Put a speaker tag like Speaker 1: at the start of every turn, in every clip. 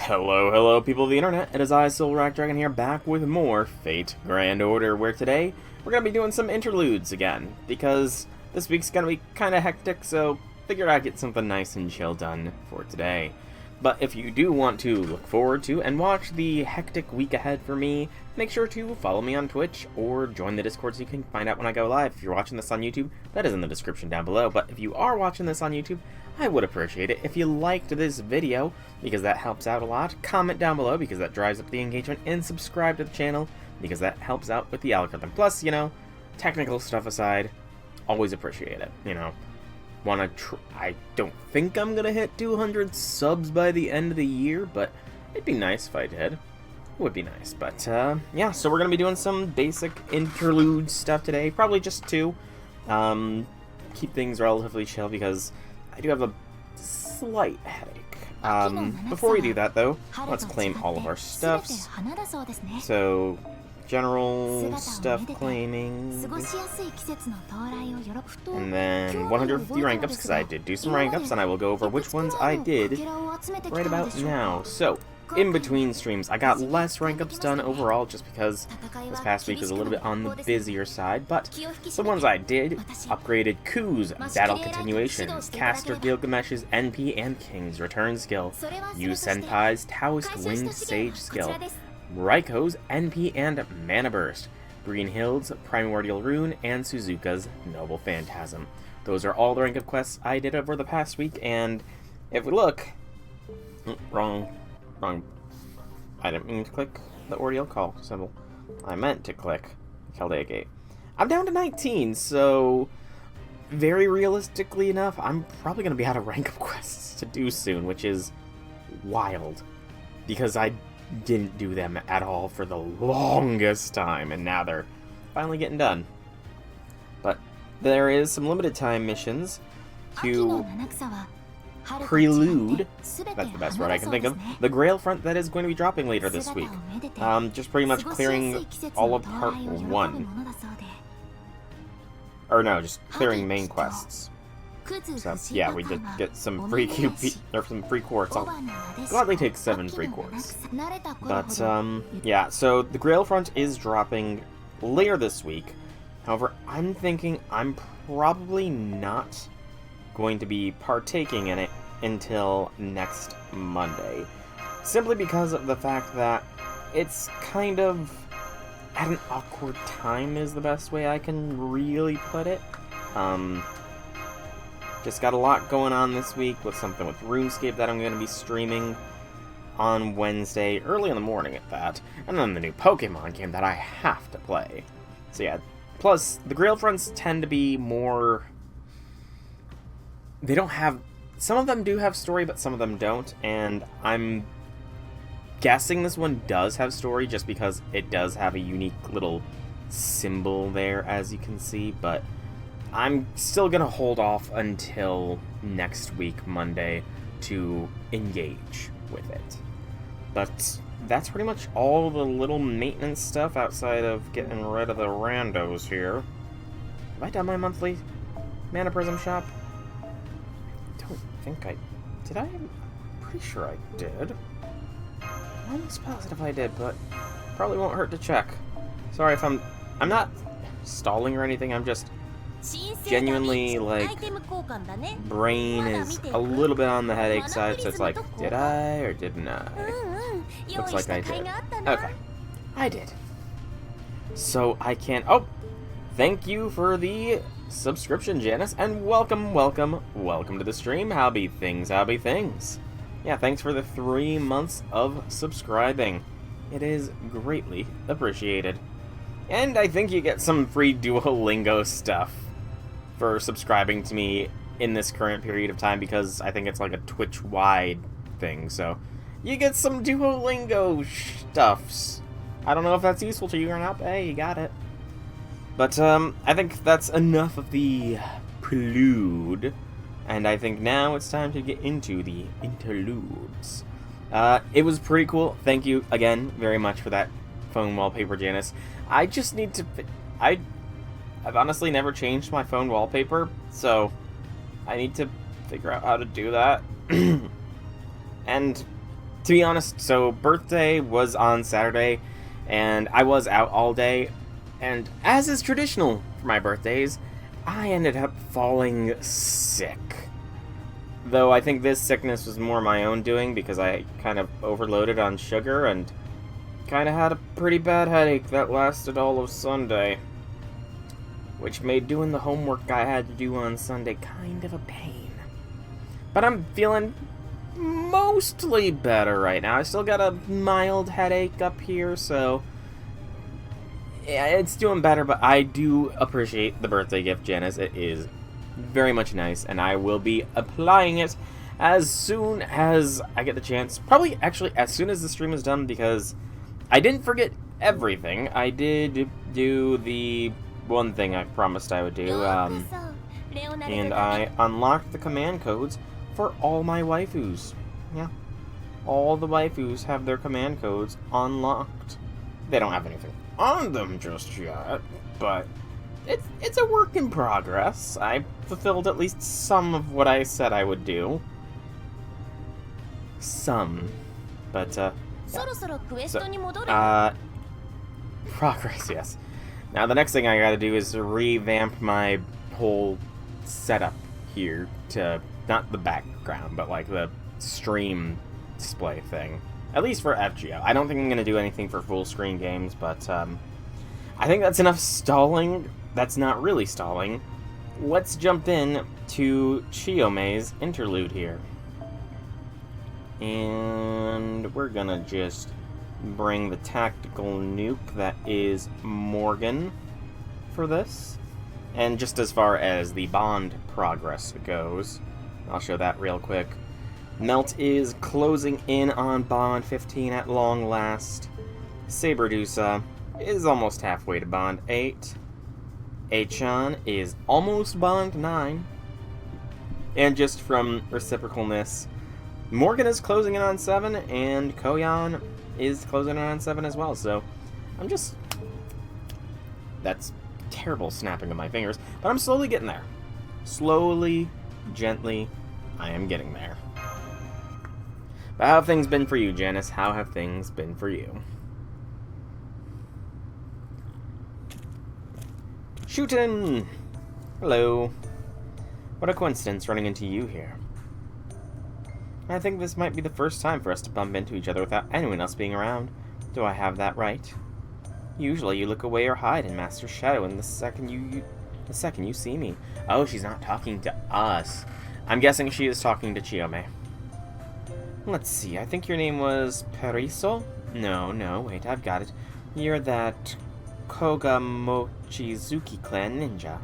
Speaker 1: Hello, people of the internet. It is I, Silverack Dragon here, back with more Fate Grand Order, where today we're going to be doing some interludes again, because this week's going to be kind of hectic, so figured I'd get something nice and chill done for today. But if you do want to look forward to and watch the hectic week ahead for me, make sure to follow me on Twitch or join the Discord so you can find out when I go live. If you're watching this on YouTube, that is in the description down below. But if you are watching this on YouTube, I would appreciate it if you liked this video, because that helps out a lot. Comment down below, because that drives up the engagement, and subscribe to the channel, because that helps out with the algorithm. Plus, you know, technical stuff aside, always appreciate it, you know. I don't think I'm gonna hit 200 subs by the end of the year, but it'd be nice if I did. It would be nice, but yeah, so we're gonna be doing some basic interlude stuff today, probably just two. Keep things relatively chill because I do have a slight headache. Before we do that though, let's claim all of our stuffs. So, general stuff claiming, and then 150 rank ups, because I did do some rank ups, and I will go over which ones I did right about now. So, in between streams, I got less rank ups done overall, just because this past week was a little bit on the busier side, but the ones I did upgraded Ku's Battle Continuations, Caster Gilgamesh's NP and King's Return skill, Yu Senpai's Taoist Wind Sage skill, Raiko's NP and Mana Burst, Greenhild's Primordial Rune, and Suzuka's Noble Phantasm. Those are all the rank up quests I did over the past week, and if we look... Wrong. I didn't mean to click the Ordeal Call symbol. I meant to click Chaldea Gate. I'm down to 19, so... very realistically enough, I'm probably going to be out of rank up quests to do soon, which is wild. Because I didn't do them at all for the longest time, and now they're finally getting done. But there is some limited time missions to prelude, that's the best word I can think of, the Grail front that is going to be dropping later this week. Just pretty much clearing all of part 1. Or no, just clearing main quests. So, yeah, we did get some free QP, or some free quartz. I'll gladly take 7 free quartz. But, yeah, so the Grail front is dropping later this week. However, I'm thinking I'm probably not going to be partaking in it until next Monday. Simply because of the fact that it's kind of at an awkward time is the best way I can really put it. Just got a lot going on this week with something with RuneScape that I'm going to be streaming on Wednesday, early in the morning at that, and then the new Pokemon game that I have to play. So yeah, plus the Grail fronts tend to be more... they don't have... some of them do have story, but some of them don't, and I'm guessing this one does have story just because it does have a unique little symbol there, as you can see, but I'm still going to hold off until next week, Monday, to engage with it. But that's pretty much all the little maintenance stuff outside of getting rid of the randos here. Have I done my monthly Mana Prism shop? I don't think I... did I? I'm pretty sure I did. I'm almost positive I did, but probably won't hurt to check. Sorry if I'm not stalling or anything, I'm just... genuinely, like, brain is a little bit on the headache side, so it's like, did I or didn't I? Looks like I did. Okay. I did. So I can... oh! Thank you for the subscription, Janice, and welcome to the stream. How be things? Yeah, thanks for the 3 months of subscribing. It is greatly appreciated. And I think you get some free Duolingo stuff for subscribing to me in this current period of time, because I think it's like a Twitch-wide thing, so you get some Duolingo stuffs. I don't know if that's useful to you or not, but hey, you got it. But, I think that's enough of the prelude, and I think now it's time to get into the interludes. It was pretty cool. Thank you again very much for that phone wallpaper, Janice. I just need to... I've honestly never changed my phone wallpaper, so I need to figure out how to do that. And To be honest, so birthday was on Saturday, and I was out all day, and as is traditional for my birthdays, I ended up falling sick. Though I think this sickness was more my own doing because I kind of overloaded on sugar and kind of had a pretty bad headache that lasted all of Sunday, which made doing the homework I had to do on Sunday kind of a pain. But I'm feeling mostly better right now. I still got a mild headache up here, so yeah, it's doing better, but I do appreciate the birthday gift, Janice. It is very much nice, and I will be applying it as soon as I get the chance. Probably, actually, as soon as the stream is done, because I didn't forget everything. I did do the one thing I promised I would do, and I unlocked the command codes for all my waifus. Yeah. All the waifus have their command codes unlocked. They don't have anything on them just yet, but it's a work in progress. I fulfilled at least some of what I said I would do. Some. But, yeah. Progress, yes. Now, the next thing I gotta do is revamp my whole setup here to, not the background, but like the stream display thing. At least for FGO. I don't think I'm gonna do anything for full screen games, but, I think that's enough stalling. That's not really stalling. Let's jump in to Chiyome's interlude here. And we're gonna just bring the tactical nuke that is Morgan for this. And just as far as the bond progress goes, I'll show that real quick. Melt is closing in on bond 15 at long last. Saberdusa is almost halfway to bond 8. Achan is almost bond 9. And just from reciprocalness, Morgan is closing in on 7, and Koyan is closing in on 7 as well, so I'm just... That's terrible snapping of my fingers, but I'm slowly getting there. Slowly, gently, I am getting there. But how have things been for you, Janice? How have things been for you? Shootin'! Hello. What a coincidence running into you here. I think this might be the first time for us to bump into each other without anyone else being around. Do I have that right? Usually you look away or hide in Master Shadow in the second you see me. Oh, she's not talking to us. I'm guessing she is talking to Chiyome. Let's see, I think your name was Periso? No, wait, I've got it. You're that Koga Mochizuki clan ninja.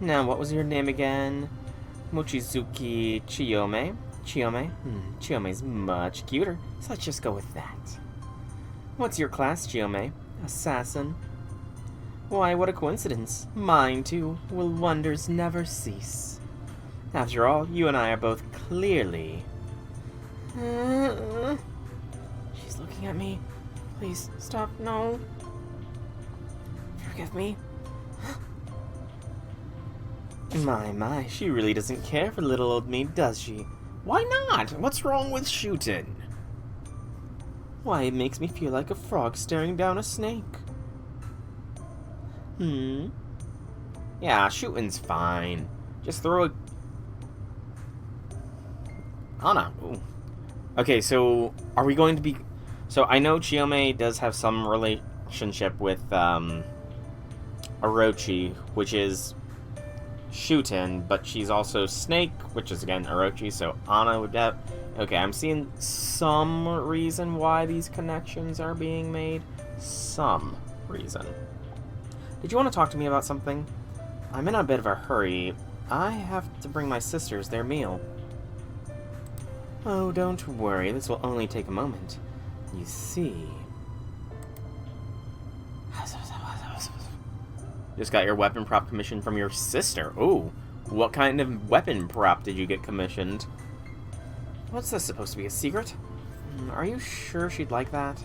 Speaker 1: Now, what was your name again? Mochizuki Chiyome? Chiyome? Chiyome's much cuter, so let's just go with that. What's your class, Chiyome? Assassin? Why, what a coincidence. Mine, too. Will wonders never cease? After all, you and I are both clearly... She's looking at me. Please, stop, no. Forgive me. My, she really doesn't care for little old me, does she? Why not? What's wrong with shooting? Why, it makes me feel like a frog staring down a snake. Yeah, shooting's fine. Just throw a... Anna. Ooh. Okay, so are we going to be... So I know Chiyome does have some relationship with Orochi, which is Shuten, but she's also Snake, which is again Orochi, so Anna would have... Okay, I'm seeing some reason why these connections are being made. Some reason. Did you want to talk to me about something? I'm in a bit of a hurry. I have to bring my sisters their meal. Oh, don't worry, this will only take a moment. You see... Just got your weapon prop commissioned from your sister. Ooh, what kind of weapon prop did you get commissioned? What's this, supposed to be a secret? Are you sure she'd like that?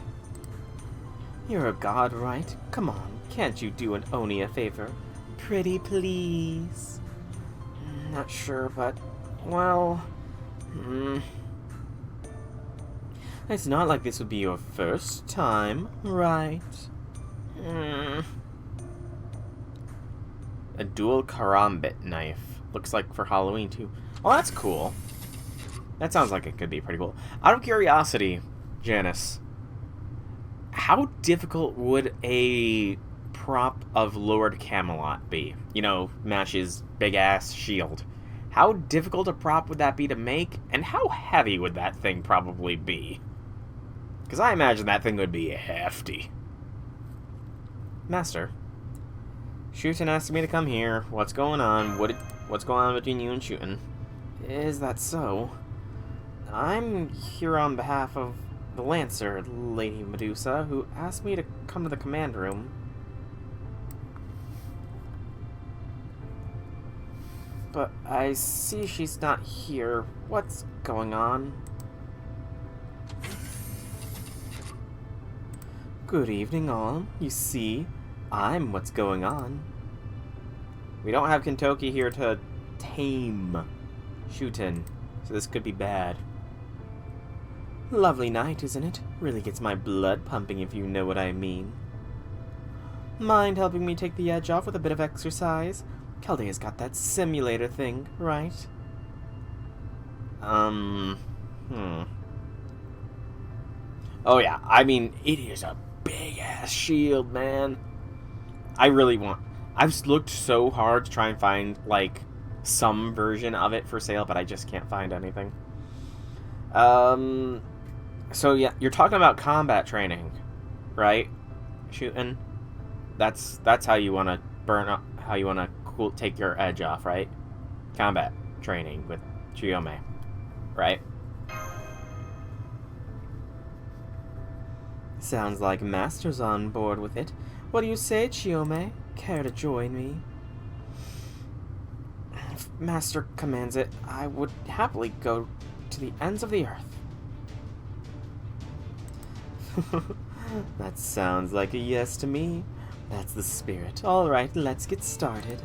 Speaker 1: You're a god, right? Come on, can't you do an Oni a favor? Pretty please. Not sure, but Well... It's not like this would be your first time, right? A dual karambit knife. Looks like for Halloween, too. Oh, that's cool. That sounds like it could be pretty cool. Out of curiosity, Janice, how difficult would a prop of Lord Camelot be? You know, Mash's big-ass shield. How difficult a prop would that be to make, and how heavy would that thing probably be? Because I imagine that thing would be hefty. Master, Shooten asked me to come here. What's going on? What's going on between you and Shooten? Is that so? I'm here on behalf of the Lancer, Lady Medusa, who asked me to come to the command room. But I see she's not here. What's going on? Good evening, all. You see, I'm what's going on. We don't have Kentoki here to tame Shooten, so this could be bad. Lovely night, isn't it? Really gets my blood pumping, if you know what I mean. Mind helping me take the edge off with a bit of exercise? Caldea's got that simulator thing, right? Oh yeah, I mean, it is a big-ass shield, man. I've looked so hard to try and find, like, some version of it for sale, but I just can't find anything. So yeah, you're talking about combat training, right? Shooting? That's how you want to burn up, how you want to take your edge off, right? Combat training with Chiyome, right? Sounds like Master's on board with it. What do you say, Chiyome? Care to join me? If Master commands it, I would happily go to the ends of the earth. That sounds like a yes to me. That's the spirit. Alright, let's get started.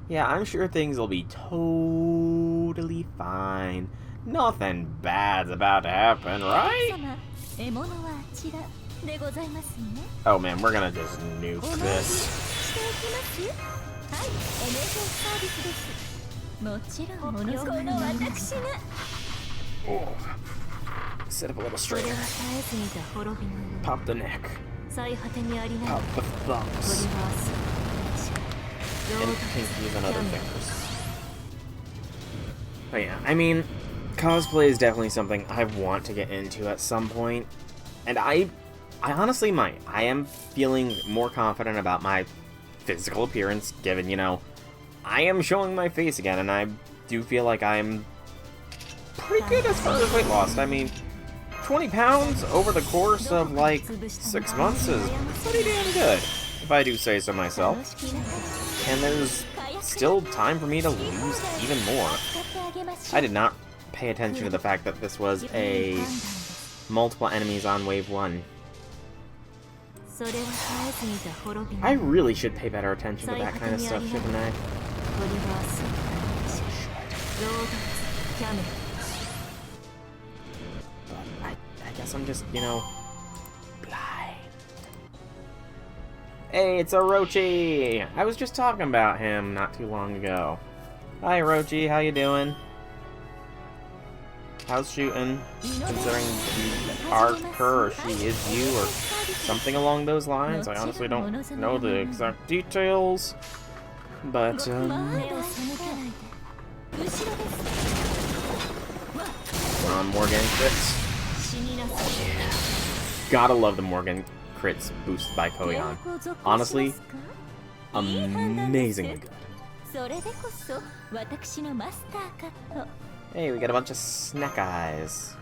Speaker 1: Yeah, I'm sure things will be totally fine. Nothing bad's about to happen, right? Oh man, we're gonna just nuke this. Oh. Sit up a little straighter. Pop the neck. Pop the thumbs. And pinkies and other fingers. But yeah, I mean, cosplay is definitely something I want to get into at some point. And I honestly might. I am feeling more confident about my physical appearance, given, you know, I am showing my face again, and I do feel like I'm pretty good as far as weight loss. I mean, 20 pounds over the course of, like, 6 months is pretty damn good, if I do say so myself. And there's still time for me to lose even more. I did not pay attention to the fact that this was a multiple enemies on wave 1. I really should pay better attention to that kind of stuff, shouldn't I? But I guess I'm just, you know, blind. Hey, it's Orochi! I was just talking about him not too long ago. Hi, Orochi, how you doing? How's shooting? Considering you are her, or she is you, or something along those lines. I honestly don't know the exact details. But, Morgan crits. Yeah. Gotta love the Morgan crits boosted by Koyan. Honestly, amazingly good. Hey, we got a bunch of snack eyes.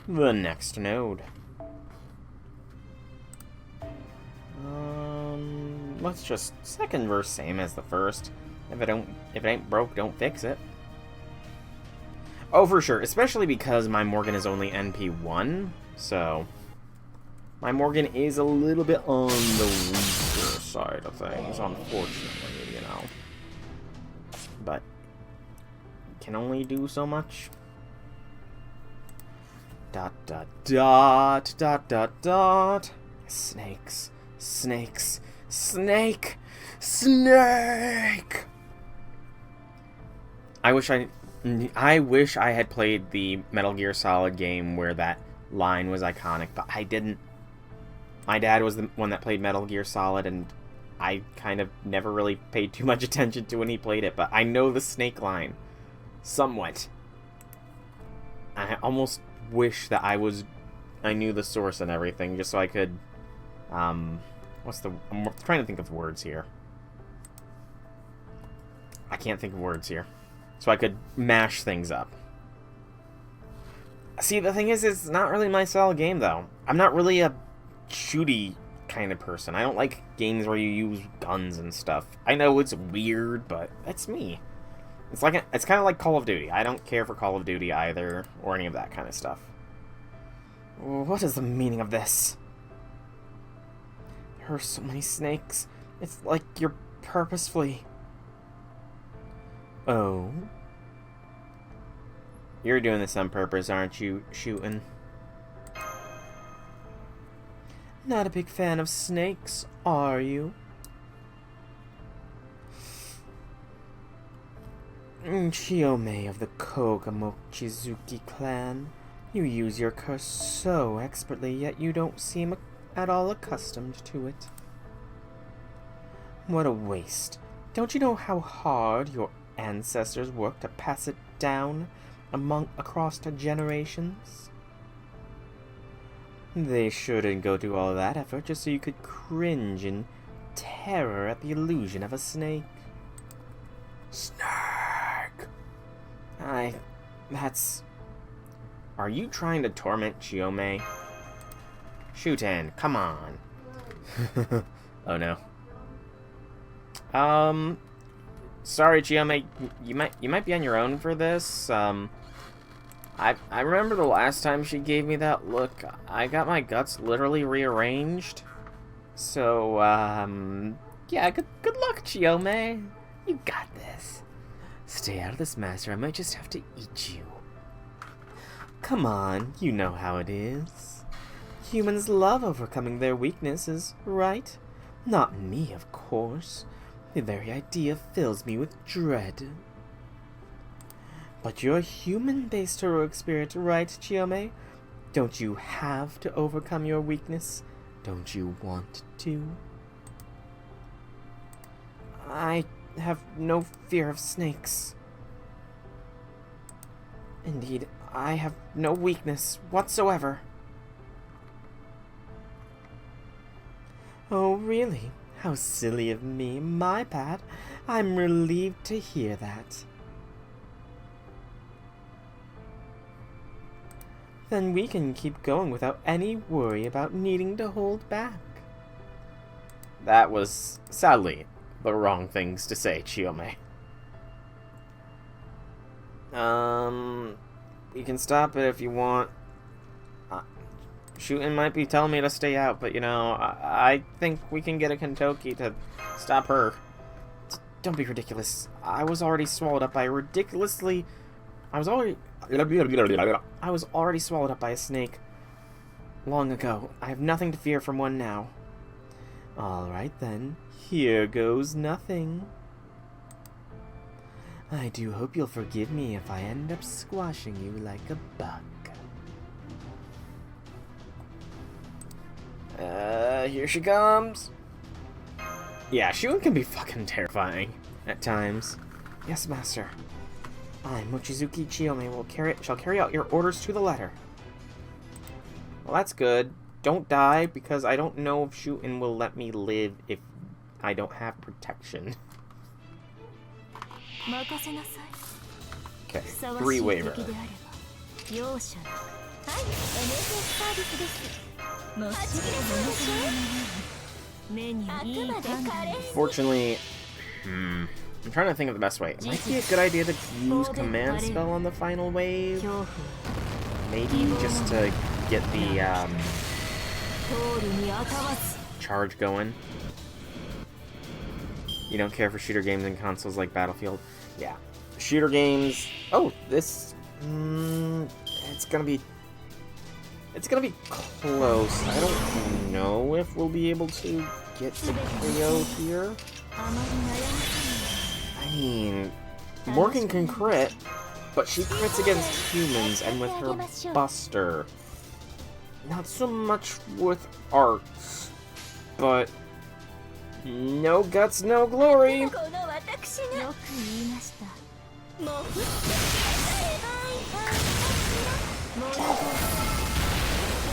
Speaker 1: The next node. Let's just second verse same as the first. If it ain't broke, don't fix it. Oh, for sure, especially because my Morgan is only NP1, so My Morgan is a little bit on the weaker side of things, unfortunately, you know. But can only do so much. Dot dot dot dot dot dot. Snakes, snakes, snake, snake. I wish I had played the Metal Gear Solid game where that line was iconic, but I didn't. My dad was the one that played Metal Gear Solid, and I kind of never really paid too much attention to when he played it, but I know the snake line. Somewhat. I almost wish that I knew the source and everything, just so I could, I'm trying to think of words here. I can't think of words here. So I could mash things up. See, the thing is, it's not really my style of game, though. I'm not really a shooty kind of person. I don't like games where you use guns and stuff. I know it's weird, but that's me. It's kind of like Call of Duty. I don't care for Call of Duty either, or any of that kind of stuff. What is the meaning of this? There are so many snakes. It's like you're purposefully... Oh? You're doing this on purpose, aren't you, shooting? Not a big fan of snakes, are you? Chiyome of the Koga-Mochizuki clan. You use your curse so expertly, yet you don't seem at all accustomed to it. What a waste. Don't you know how hard your ancestors worked to pass it down across the generations? They shouldn't go through all that effort just so you could cringe in terror at the illusion of a snake. Snake! Are you trying to torment Chiyome? Shooten, come on. Oh no. Sorry, Chiyome, you might be on your own for this. I remember the last time she gave me that look, I got my guts literally rearranged. So, yeah, good luck, Chiyome. You got this. Stay out of this, Master. I might just have to eat you. Come on, you know how it is. Humans love overcoming their weaknesses, right? Not me, of course. The very idea fills me with dread. But you're a human-based heroic spirit, right, Chiyome? Don't you have to overcome your weakness? Don't you want to? I have no fear of snakes. Indeed, I have no weakness whatsoever. Oh, really? How silly of me. My bad. I'm relieved to hear that. Then we can keep going without any worry about needing to hold back. That was, sadly, the wrong things to say, Chiyome. You can stop it if you want. Shooting might be telling me to stay out, but, you know, I think we can get a Kentucky to stop her. Don't be ridiculous. I was already swallowed up by a I was already swallowed up by a snake long ago. I have nothing to fear from one now. Alright then, here goes nothing. I do hope you'll forgive me if I end up squashing you like a bug. Here she comes. Yeah, Shun can be fucking terrifying at times. Yes, Master. I, Mochizuki Chiyome, shall carry out your orders to the letter. Well, that's good. Don't die, because I don't know if Shootin will let me live if I don't have protection. Okay, 3 waiver. Fortunately, I'm trying to think of the best way. It might be a good idea to use command spell on the final wave. Maybe just to get the Charge going. You don't care for shooter games and consoles like Battlefield? Yeah. Shooter games... Oh, this... it's gonna be close. I don't know if we'll be able to get the KO here. I mean, Morgan can crit, but she crits against humans and with her Buster. Not so much with arts, but no guts, no glory.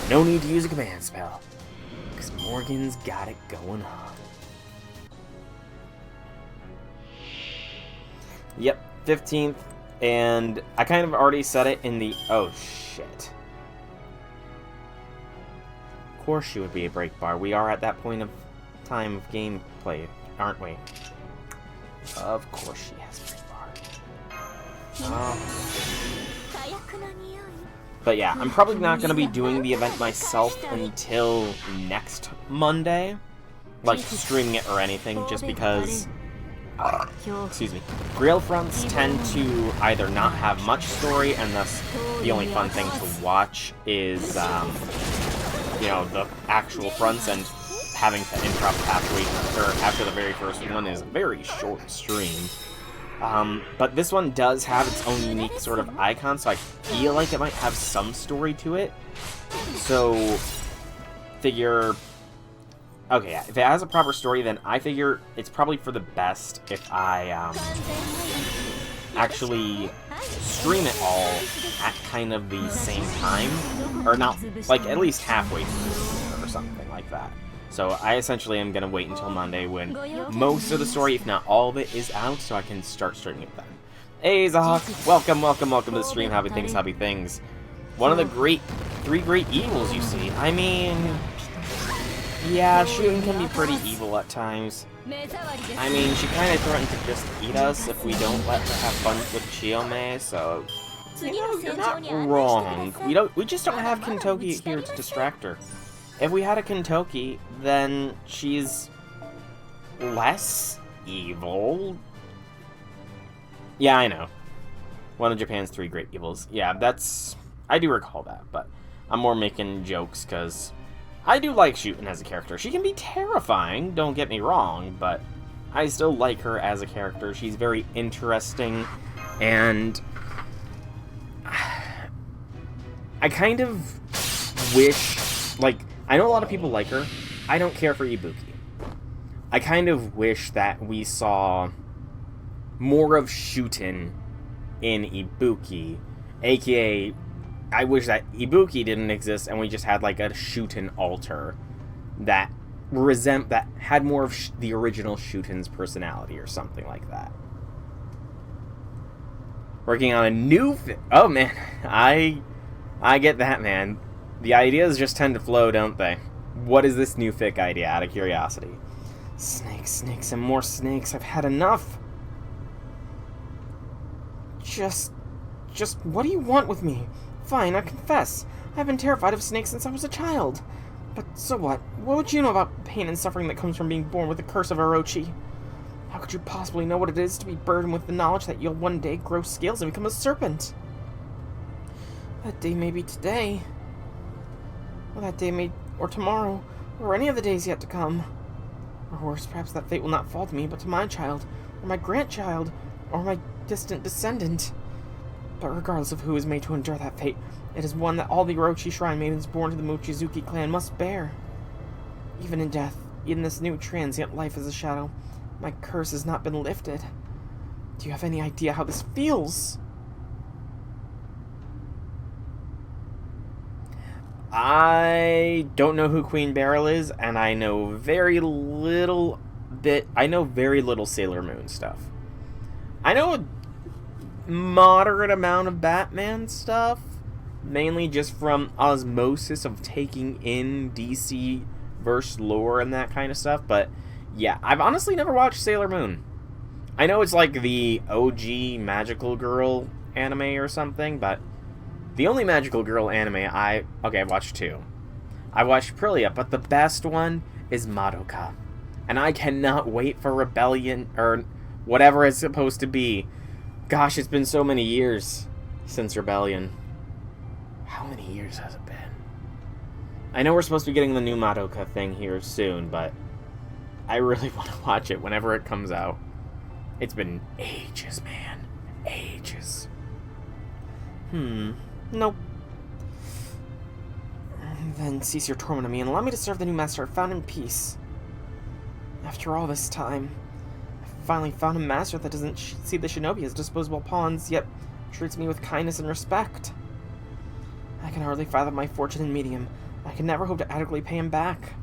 Speaker 1: No need to use a command spell, because Morgan's got it going on. Yep, 15th, and I kind of already said it in the... Oh, shit. Of course she would be a break bar. We are at that point of time of gameplay, aren't we? Of course she has break bar. But yeah, I'm probably not going to be doing the event myself until next Monday. Like, streaming it or anything, just because... excuse me. Grail fronts tend to either not have much story, and thus the only fun thing to watch is, you know, the actual fronts, and having to interrupt halfway, or after the very first one is a very short stream. But this one does have its own unique sort of icon, so I feel like it might have some story to it. So, figure... Okay, if it has a proper story, then I figure it's probably for the best if I, actually stream it all at kind of the same time. Or not, like, at least halfway through, or something like that. So I essentially am going to wait until Monday when most of the story, if not all of it, is out, so I can start streaming it then. Hey, Zahawk! Welcome to the stream. Happy things. One of the three great evils, you see. I mean... Yeah, shooting can be pretty evil at times. I mean, she kind of threatened to just eat us if we don't let her have fun with Chiyome, so... You know, you're not wrong. We just don't have Kintoki here to distract her. If we had a Kintoki, then she's... less evil? Yeah, I know. One of Japan's 3 great evils. Yeah, that's... I do recall that, but I'm more making jokes, because... I do like Shootin' as a character. She can be terrifying, don't get me wrong, but I still like her as a character. She's very interesting, and I kind of wish, like, I know a lot of people like her. I don't care for Ibuki. I kind of wish that we saw more of Shootin' in Ibuki, aka... I wish that Ibuki didn't exist and we just had like a Shootin' alter that had more of the original Shootin's personality or something like that. Working on a new oh man, I get that, man. The ideas just tend to flow, don't they? What is this new fic idea, out of curiosity? Snakes, and more snakes. I've had enough. Just what do you want with me? Fine, I confess. I've been terrified of snakes since I was a child. But so what? What would you know about pain and suffering that comes from being born with the curse of Orochi? How could you possibly know what it is to be burdened with the knowledge that you'll one day grow scales and become a serpent? That day may be today. Or that day may... or tomorrow. Or any of the days yet to come. Or worse, perhaps that fate will not fall to me, but to my child, or my grandchild, or my distant descendant. But regardless of who is made to endure that fate, it is one that all the Orochi Shrine maidens born to the Mochizuki clan must bear. Even in death, in this new transient life as a shadow, my curse has not been lifted. Do you have any idea how this feels? I don't know who Queen Beryl is, and I know very little Sailor Moon stuff. I know a moderate amount of Batman stuff, mainly just from osmosis of taking in DC verse lore and that kind of stuff, but yeah, I've honestly never watched Sailor Moon. I know it's like the OG Magical Girl anime or something, but the only Magical Girl anime I've watched 2. I watched Aprilia, but the best one is Madoka. And I cannot wait for Rebellion, or whatever it's supposed to be. Gosh, it's been so many years since Rebellion. How many years has it been? I know we're supposed to be getting the new Madoka thing here soon, but I really want to watch it whenever it comes out. It's been ages, man. Ages. Nope. Then cease your torment of me and allow me to serve the new master I found in peace. After all this time, I finally found a master that doesn't see the shinobi as disposable pawns, yet treats me with kindness and respect. I can hardly fathom my fortune in medium. I can never hope to adequately pay him back.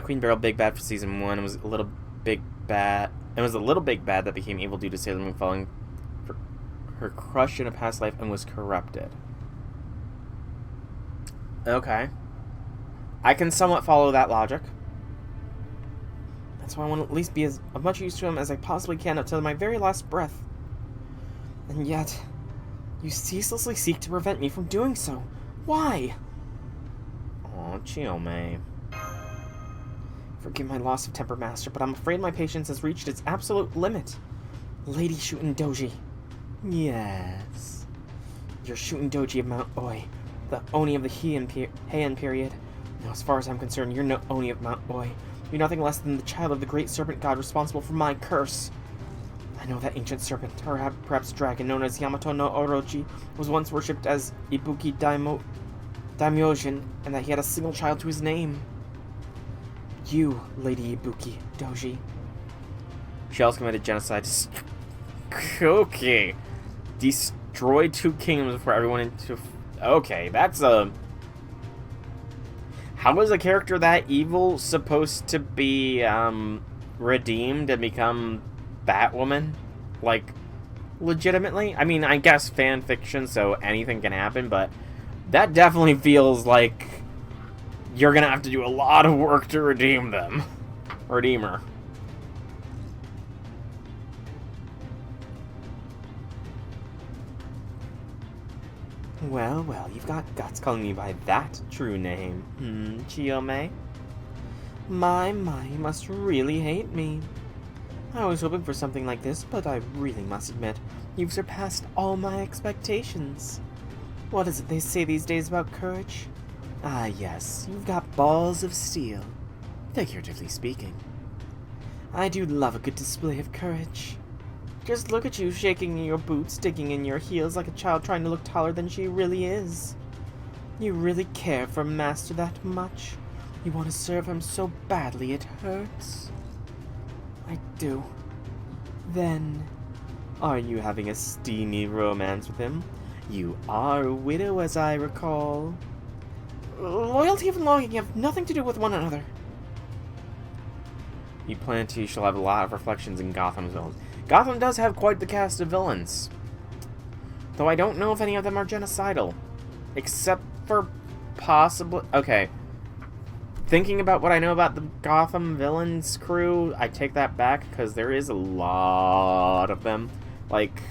Speaker 1: Queen Beryl Big Bad for Season 1 was a little big bad. It was a little big bad that became evil due to Sailor Moon falling for her crush in a past life and was corrupted. Okay. I can somewhat follow that logic. That's why I want to at least be as much use to him as I possibly can until my very last breath. And yet, you ceaselessly seek to prevent me from doing so. Why? Oh, Chiyome. Forgive my loss of temper, Master, but I'm afraid my patience has reached its absolute limit. Lady Shuten Doji. Yes. You're Shuten Doji of Mount Oi, the Oni of the Heian period. Now, as far as I'm concerned, you're no Oni of Mount Oi. You're nothing less than the child of the great serpent god responsible for my curse. I know that ancient serpent, or perhaps dragon, known as Yamato no Orochi, was once worshipped as Ibuki Daimyojin, and that he had a single child to his name. You, Lady Ibuki Doji. She also committed genocide. Okay. Destroyed 2 kingdoms for everyone into... Okay, that's a... How is a character that evil supposed to be, redeemed and become Batwoman? Like, legitimately? I mean, I guess fan fiction, so anything can happen, but that definitely feels like you're gonna have to do a lot of work to redeem them. Redeem her. Well, well, you've got guts calling me by that true name. Chiyome? My, you must really hate me. I was hoping for something like this, but I really must admit, you've surpassed all my expectations. What is it they say these days about courage? Ah, yes, you've got balls of steel, figuratively speaking. I do love a good display of courage. Just look at you shaking in your boots, digging in your heels like a child trying to look taller than she really is. You really care for Master that much? You want to serve him so badly it hurts? I do. Then, are you having a steamy romance with him? You are a widow, as I recall. Loyalty and longing have nothing to do with one another. You shall have a lot of reflections in Gotham's villains. Gotham does have quite the cast of villains. Though I don't know if any of them are genocidal. Except for possibly... Okay. Thinking about what I know about the Gotham villains crew, I take that back, because there is a lot of them. Like,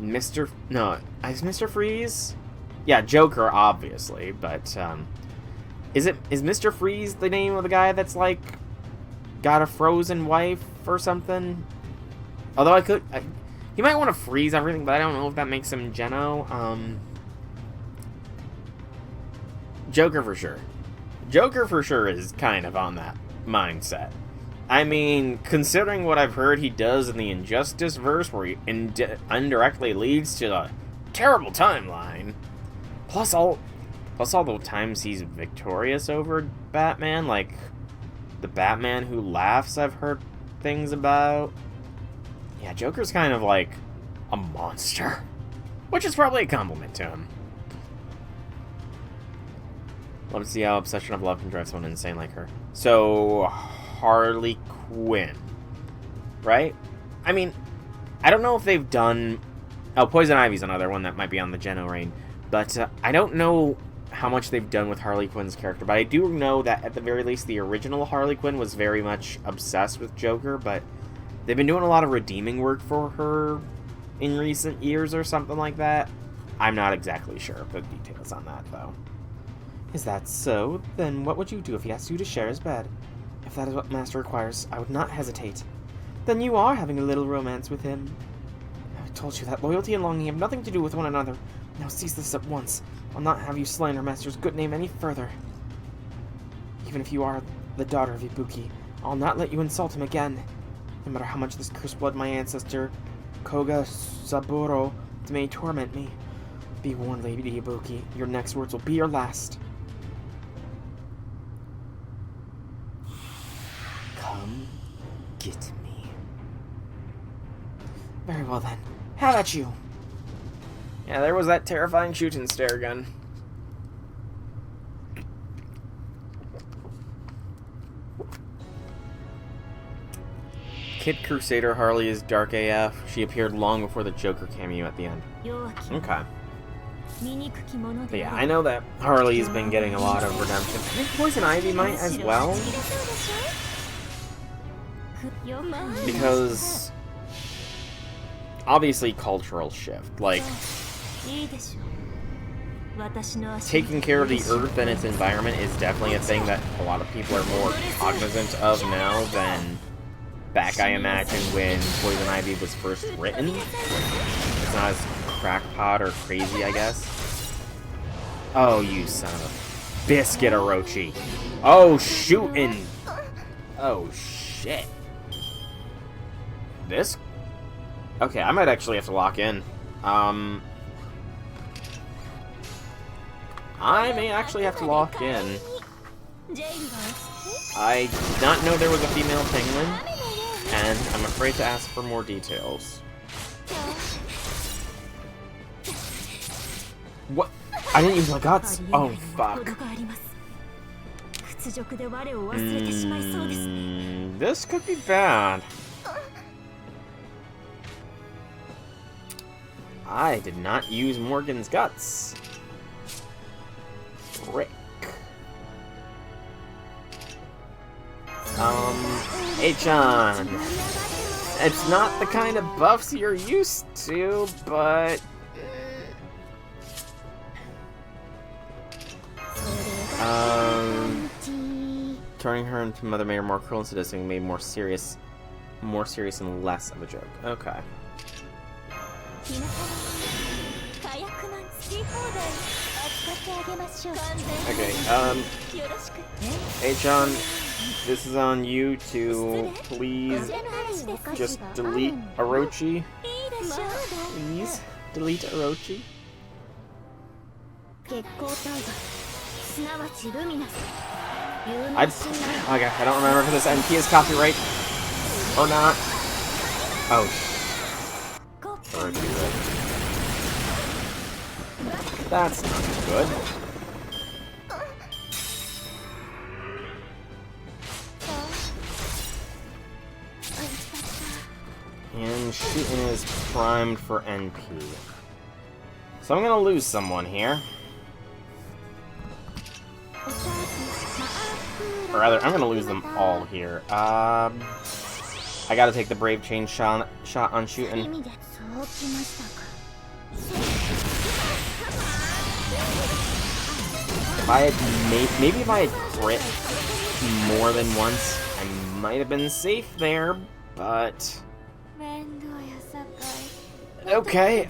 Speaker 1: Mr. No, is Mr. Freeze? Yeah, Joker, obviously, but, is Mr. Freeze the name of the guy that's, like, got a frozen wife or something? Although he might want to freeze everything, but I don't know if that makes him Geno. Joker for sure. Joker for sure is kind of on that mindset. I mean, considering what I've heard he does in the Injustice verse, where he indirectly leads to a terrible timeline, plus all the times he's victorious over Batman, like the Batman who laughs I've heard things about. Yeah, Joker's kind of like a monster, which is probably a compliment to him. Love to see how obsession of love can drive someone insane like her. So, Harley Quinn, right? I mean, I don't know if they've done... Oh, Poison Ivy's another one that might be on the Geno reign. But I don't know how much they've done with Harley Quinn's character. But I do know that, at the very least, the original Harley Quinn was very much obsessed with Joker. But they've been doing a lot of redeeming work for her in recent years or something like that. I'm not exactly sure of the details on that, though. Is that so? Then what would you do if he asked you to share his bed? If that is what Master requires, I would not hesitate. Then you are having a little romance with him. I told you that loyalty and longing have nothing to do with one another. Now cease this at once. I'll not have you slander Master's good name any further. Even if you are the daughter of Ibuki, I'll not let you insult him again. No matter how much this cursed blood my ancestor, Koga Saburo, may torment me. Be warned, Lady Ibuki, your next words will be your last. Come get me. Very well then. How about you? Yeah, there was that terrifying shooting stare gun. Kid Crusader Harley is dark AF. She appeared long before the Joker cameo at the end. Okay. But yeah, I know that Harley's been getting a lot of redemption. I think Poison Ivy might as well. Because obviously cultural shift. Like, taking care of the earth and its environment is definitely a thing that a lot of people are more cognizant of now than back, I imagine, when Poison Ivy was first written. It's not as crackpot or crazy, I guess. Oh, you son of a biscuit, Orochi. Oh, shooting. Oh, shit. This? Okay, I might actually have to lock in. I may actually have to lock in. I did not know there was a female penguin, and I'm afraid to ask for more details. What? I didn't use my guts? Oh, fuck. This could be bad. I did not use Morgan's guts. Rick. Hey, John. It's not the kind of buffs you're used to, but... turning her into Mother made her more cruel and sadistic, made more serious and less of a joke. Okay. Okay, hey John, this is on you to please just delete Orochi. Please delete Orochi. Okay, I don't remember if this MP is copyright or not. Oh, Orochi, right? That's not good. And shooting is primed for NP. So I'm gonna lose someone here. Or rather, I'm gonna lose them all here. I gotta take the Brave Chain shot on shooting. If I had maybe if I had crit more than once, I might have been safe there, but okay,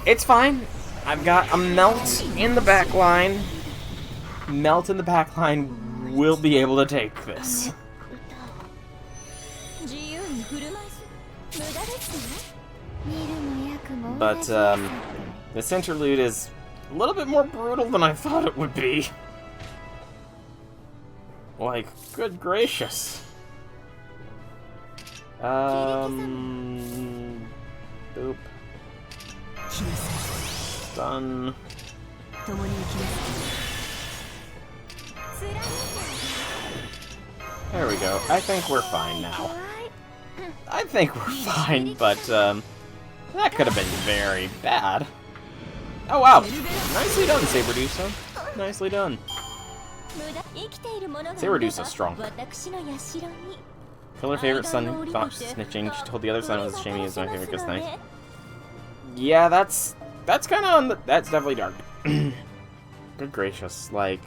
Speaker 1: it's fine. I've got a melt in the back line. Melt in the back line will be able to take this. But this interlude is a little bit more brutal than I thought it would be. Like, good gracious. Boop. Stun. There we go. I think we're fine now. I think we're fine, but that could have been very bad. Oh wow! Nicely done, Sabredusa. Nicely done. Sabredusa's strong. Kill her favorite son, thought snitching. She told the other son it was shaming is my favorite ghost knife. Yeah, that's kind of on the... That's definitely dark. Good gracious, like...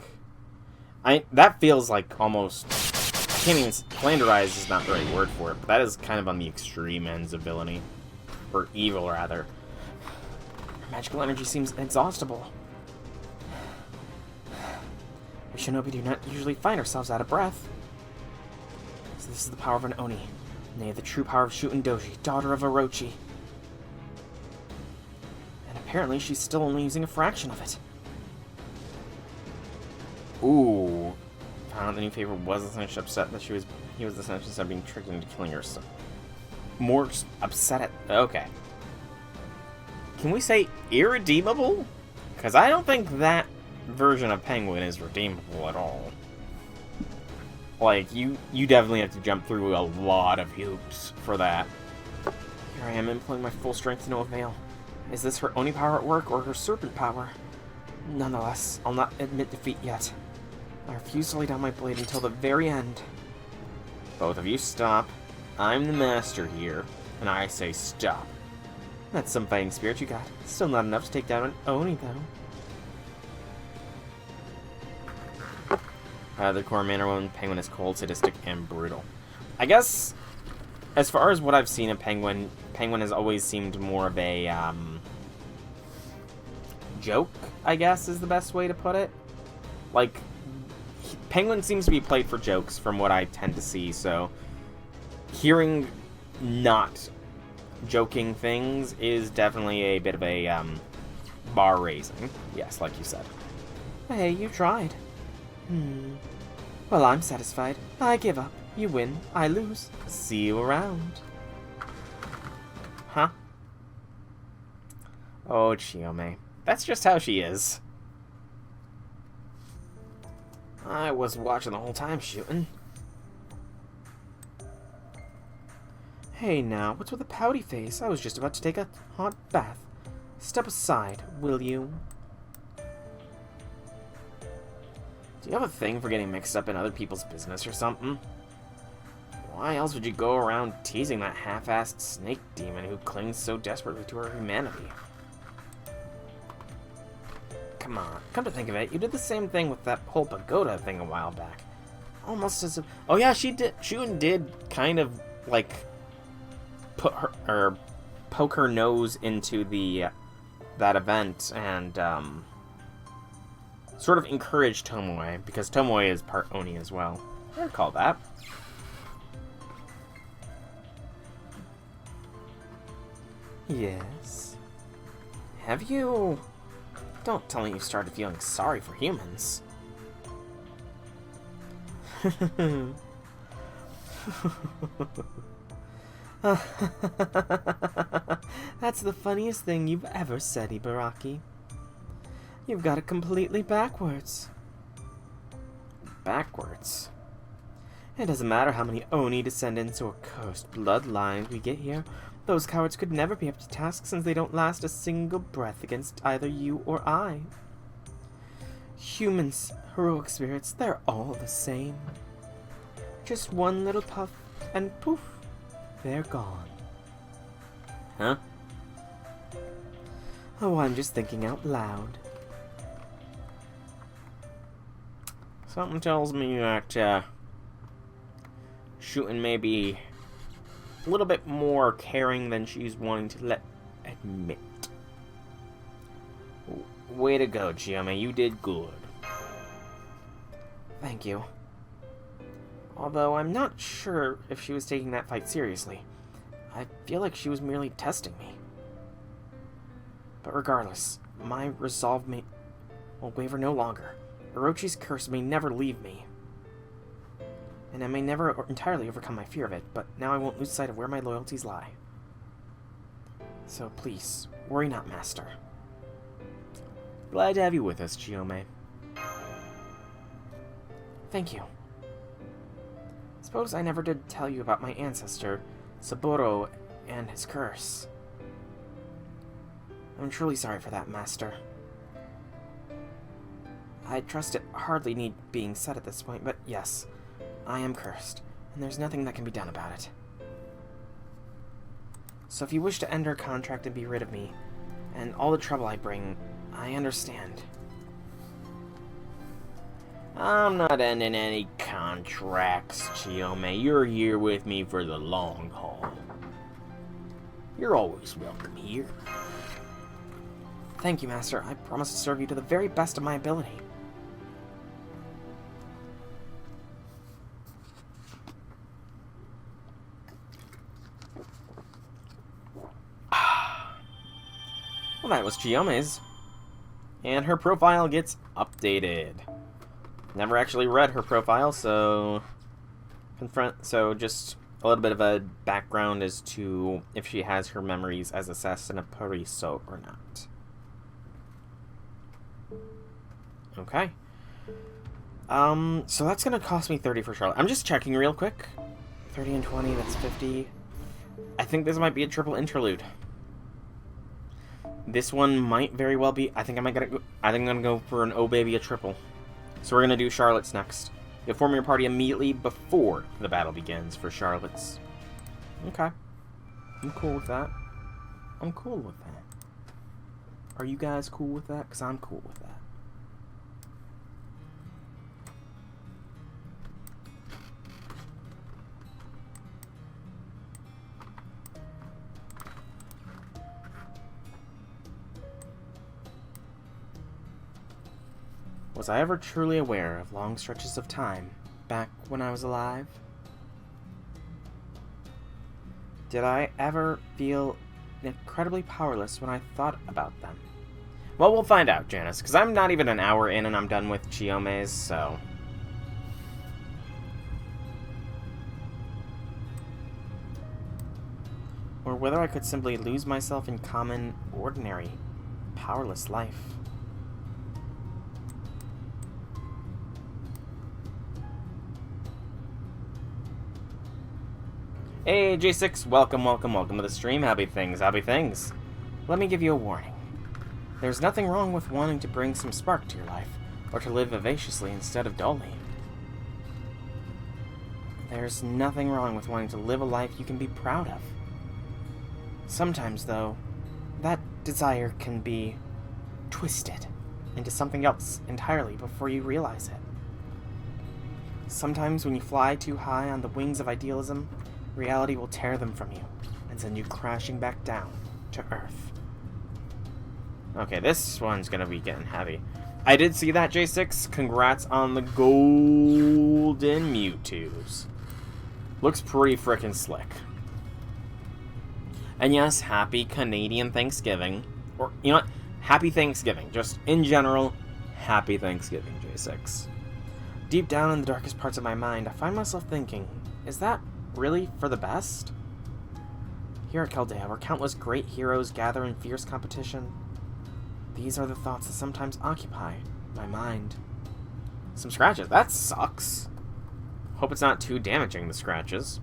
Speaker 1: that feels like almost... I can't even... Flanderized is not the right word for it, but that is kind of on the extreme ends of villainy. Or evil, rather. Her magical energy seems inexhaustible. We shinobi do not usually find ourselves out of breath. So this is the power of an Oni. Nay, the true power of Shuten Doji, daughter of Orochi. And apparently she's still only using a fraction of it. Ooh. Found out the new favorite was essentially upset that he was essentially being tricked into killing her son. More upset at... Okay. Can we say irredeemable? Because I don't think that version of Penguin is redeemable at all. Like, you definitely have to jump through a lot of hoops for that. Here I am employing my full strength to no avail. Is this her Oni power at work or her serpent power? Nonetheless, I'll not admit defeat yet. I refuse to lay down my blade until the very end. Both of you stop. I'm the master here, and I say stop. That's some fighting spirit you got. Still not enough to take down an Oni, though. The core manner one, Penguin is cold, sadistic, and brutal. I guess, as far as what I've seen of Penguin, Penguin has always seemed more of a, joke, I guess, is the best way to put it. Like, Penguin seems to be played for jokes, from what I tend to see, so hearing not joking things is definitely a bit of a, bar raising. Yes, like you said. Hey, you tried. Well, I'm satisfied. I give up. You win. I lose. See you around. Huh? Oh, Chiyome. That's just how she is. I was watching the whole time, shooting. Hey now, what's with the pouty face? I was just about to take a hot bath. Step aside, will you? Do you have a thing for getting mixed up in other people's business or something? Why else would you go around teasing that half-assed snake demon who clings so desperately to her humanity? Come on, come to think of it, you did the same thing with that whole pagoda thing a while back. Almost as if... Oh yeah, Shun did kind of, like, put her, or poke her nose into the, that event, and, sort of encouraged Tomoe, because Tomoe is part Oni as well. I recall that. Yes. Have you... Don't tell me you started feeling sorry for humans. That's the funniest thing you've ever said, Ibaraki. You've got it completely backwards. Backwards? It doesn't matter how many Oni descendants or cursed bloodlines we get here. Those cowards could never be up to task since they don't last a single breath against either you or I. Humans, heroic spirits, they're all the same. Just one little puff, and poof, they're gone. Huh? Oh, I'm just thinking out loud. Something tells me that, Shootin' may be a little bit more caring than she's wanting to admit. Way to go, Chiyome. You did good. Thank you. Although I'm not sure if she was taking that fight seriously. I feel like she was merely testing me. But regardless, my resolve will waver no longer. Orochi's curse may never leave me. And I may never entirely overcome my fear of it, but now I won't lose sight of where my loyalties lie. So please, worry not, Master. Glad to have you with us, Chiyome. Thank you. Suppose I never did tell you about my ancestor, Saburo, and his curse. I'm truly sorry for that, Master. I trust it hardly need being said at this point, but yes, I am cursed, and there's nothing that can be done about it. So if you wish to end our contract and be rid of me, and all the trouble I bring, I understand. I'm not ending any contracts, Chiyome. You're here with me for the long haul. You're always welcome here.
Speaker 2: Thank you, Master. I promise to serve you to the very best of my ability.
Speaker 1: Well, that was Chiyome's. And her profile gets updated. Never actually read her profile, so just a little bit of a background as to if she has her memories as Assassin of Pariso or not. Okay. So that's gonna cost me 30 for Charlotte. I'm just checking real quick. 30 and 20, that's 50. I think this might be a triple interlude. This one might very well be. I think I'm gonna go for an Oh Baby a triple. So we're gonna do Charlotte's next. You'll form your party immediately before the battle begins for Charlotte's. Okay. I'm cool with that. I'm cool with that. Are you guys cool with that? Because I'm cool with that. Was I ever truly aware of long stretches of time back when I was alive? Did I ever feel incredibly powerless when I thought about them? Well, we'll find out, Janice, because I'm not even an hour in and I'm done with Chiyome's, so... Or whether I could simply lose myself in common, ordinary, powerless life. Hey, J6, welcome to the stream. Happy things. Let me give you a warning. There's nothing wrong with wanting to bring some spark to your life, or to live vivaciously instead of dully. There's nothing wrong with wanting to live a life you can be proud of. Sometimes, though, that desire can be twisted into something else entirely before you realize it. Sometimes when you fly too high on the wings of idealism, reality will tear them from you and send you crashing back down to Earth. Okay, this one's gonna be getting heavy. I did see that, J6. Congrats on the golden Mewtwo's. Looks pretty frickin' slick. And yes, happy Canadian Thanksgiving. Or, you know what? Happy Thanksgiving. Just in general, happy Thanksgiving, J6. Deep down in the darkest parts of my mind, I find myself thinking, is that really for the best? Here at Chaldea, where countless great heroes gather in fierce competition, these are the thoughts that sometimes occupy my mind. Some scratches. That sucks. Hope it's not too damaging, the scratches.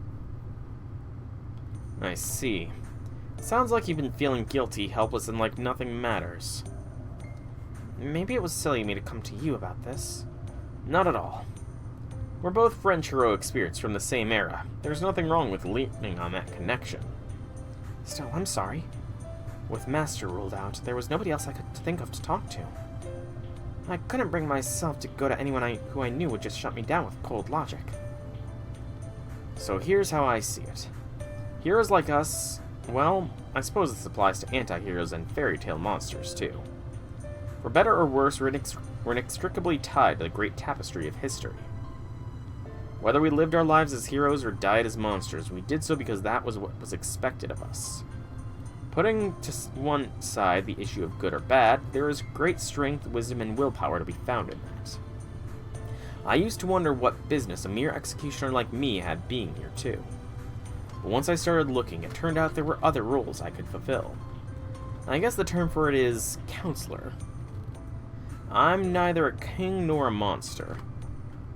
Speaker 1: I see. Sounds like you've been feeling guilty, helpless, and like nothing matters. Maybe it was silly of me to come to you about this. Not at all. We're both French heroic spirits from the same era. There's nothing wrong with leaning on that connection. Still, I'm sorry. With Master ruled out, there was nobody else I could think of to talk to. I couldn't bring myself to go to anyone who I knew would just shut me down with cold logic. So here's how I see it. Heroes like us, well, I suppose this applies to anti-heroes and fairy tale monsters, too. For better or worse, we're inextricably tied to the great tapestry of history. Whether we lived our lives as heroes or died as monsters, we did so because that was what was expected of us. Putting to one side the issue of good or bad, there is great strength, wisdom, and willpower to be found in that. I used to wonder what business a mere executioner like me had being here too. But once I started looking, it turned out there were other roles I could fulfill. I guess the term for it is counselor. I'm neither a king nor a monster.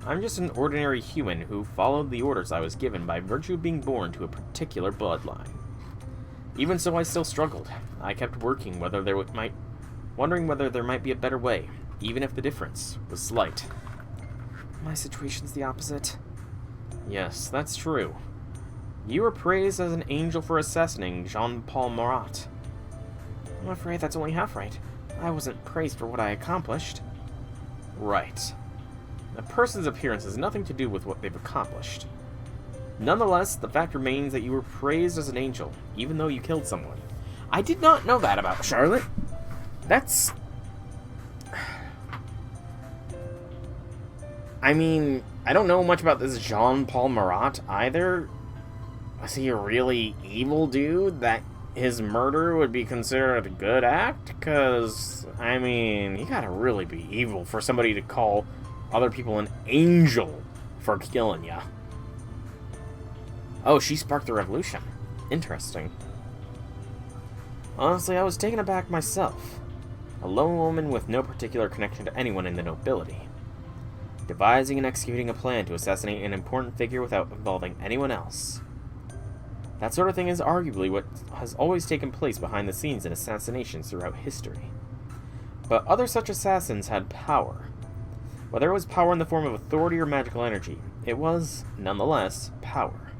Speaker 1: I'm just an ordinary human who followed the orders I was given by virtue of being born to a particular bloodline. Even so, I still struggled. I kept working, wondering whether there might be a better way, even if the difference was slight. My situation's the opposite. Yes, that's true. You were praised as an angel for assassinating Jean-Paul Marat. I'm afraid that's only half right. I wasn't praised for what I accomplished. Right. a person's appearance has nothing to do with what they've accomplished. Nonetheless, the fact remains that you were praised as an angel, even though you killed someone. I did not know that about Charlotte. That's... I mean, I don't know much about this Jean-Paul Marat either. Was he a really evil dude that his murder would be considered a good act? Because, I mean, you gotta really be evil for somebody to call other people an angel for killing ya. Oh, she sparked the revolution. Interesting. Honestly, I was taken aback myself. A lone woman with no particular connection to anyone in the nobility, devising and executing a plan to assassinate an important figure without involving anyone else. That sort of thing is arguably what has always taken place behind the scenes in assassinations throughout history. But other such assassins had power. Whether it was power in the form of authority or magical energy, it was, nonetheless, power.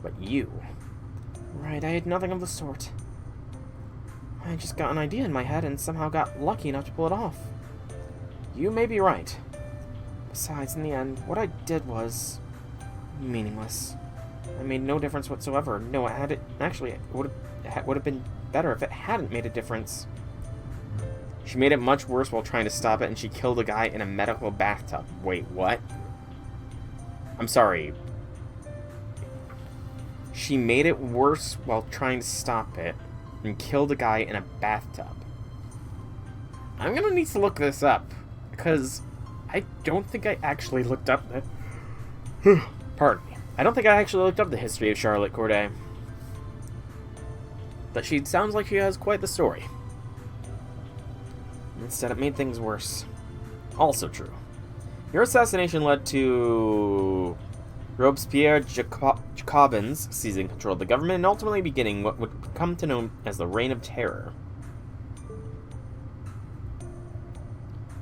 Speaker 1: But you...
Speaker 2: Right, I had nothing of the sort. I just got an idea in my head and somehow got lucky enough to pull it off.
Speaker 1: You may be right.
Speaker 2: Besides, in the end, what I did was... meaningless. It made no difference whatsoever. No, it would have been better if it hadn't made a difference.
Speaker 1: She made it much worse while trying to stop it, and she killed a guy in a medical bathtub. Wait, what? I'm sorry. She made it worse while trying to stop it, and killed a guy in a bathtub. I'm gonna need to look this up, because I don't think I actually looked up the... Pardon me. I don't think I actually looked up the history of Charlotte Corday. But she sounds like she has quite the story.
Speaker 2: Instead, it made things worse.
Speaker 1: Also true. Your assassination led to Robespierre Jacobins seizing control of the government and ultimately beginning what would come to know as the Reign of Terror.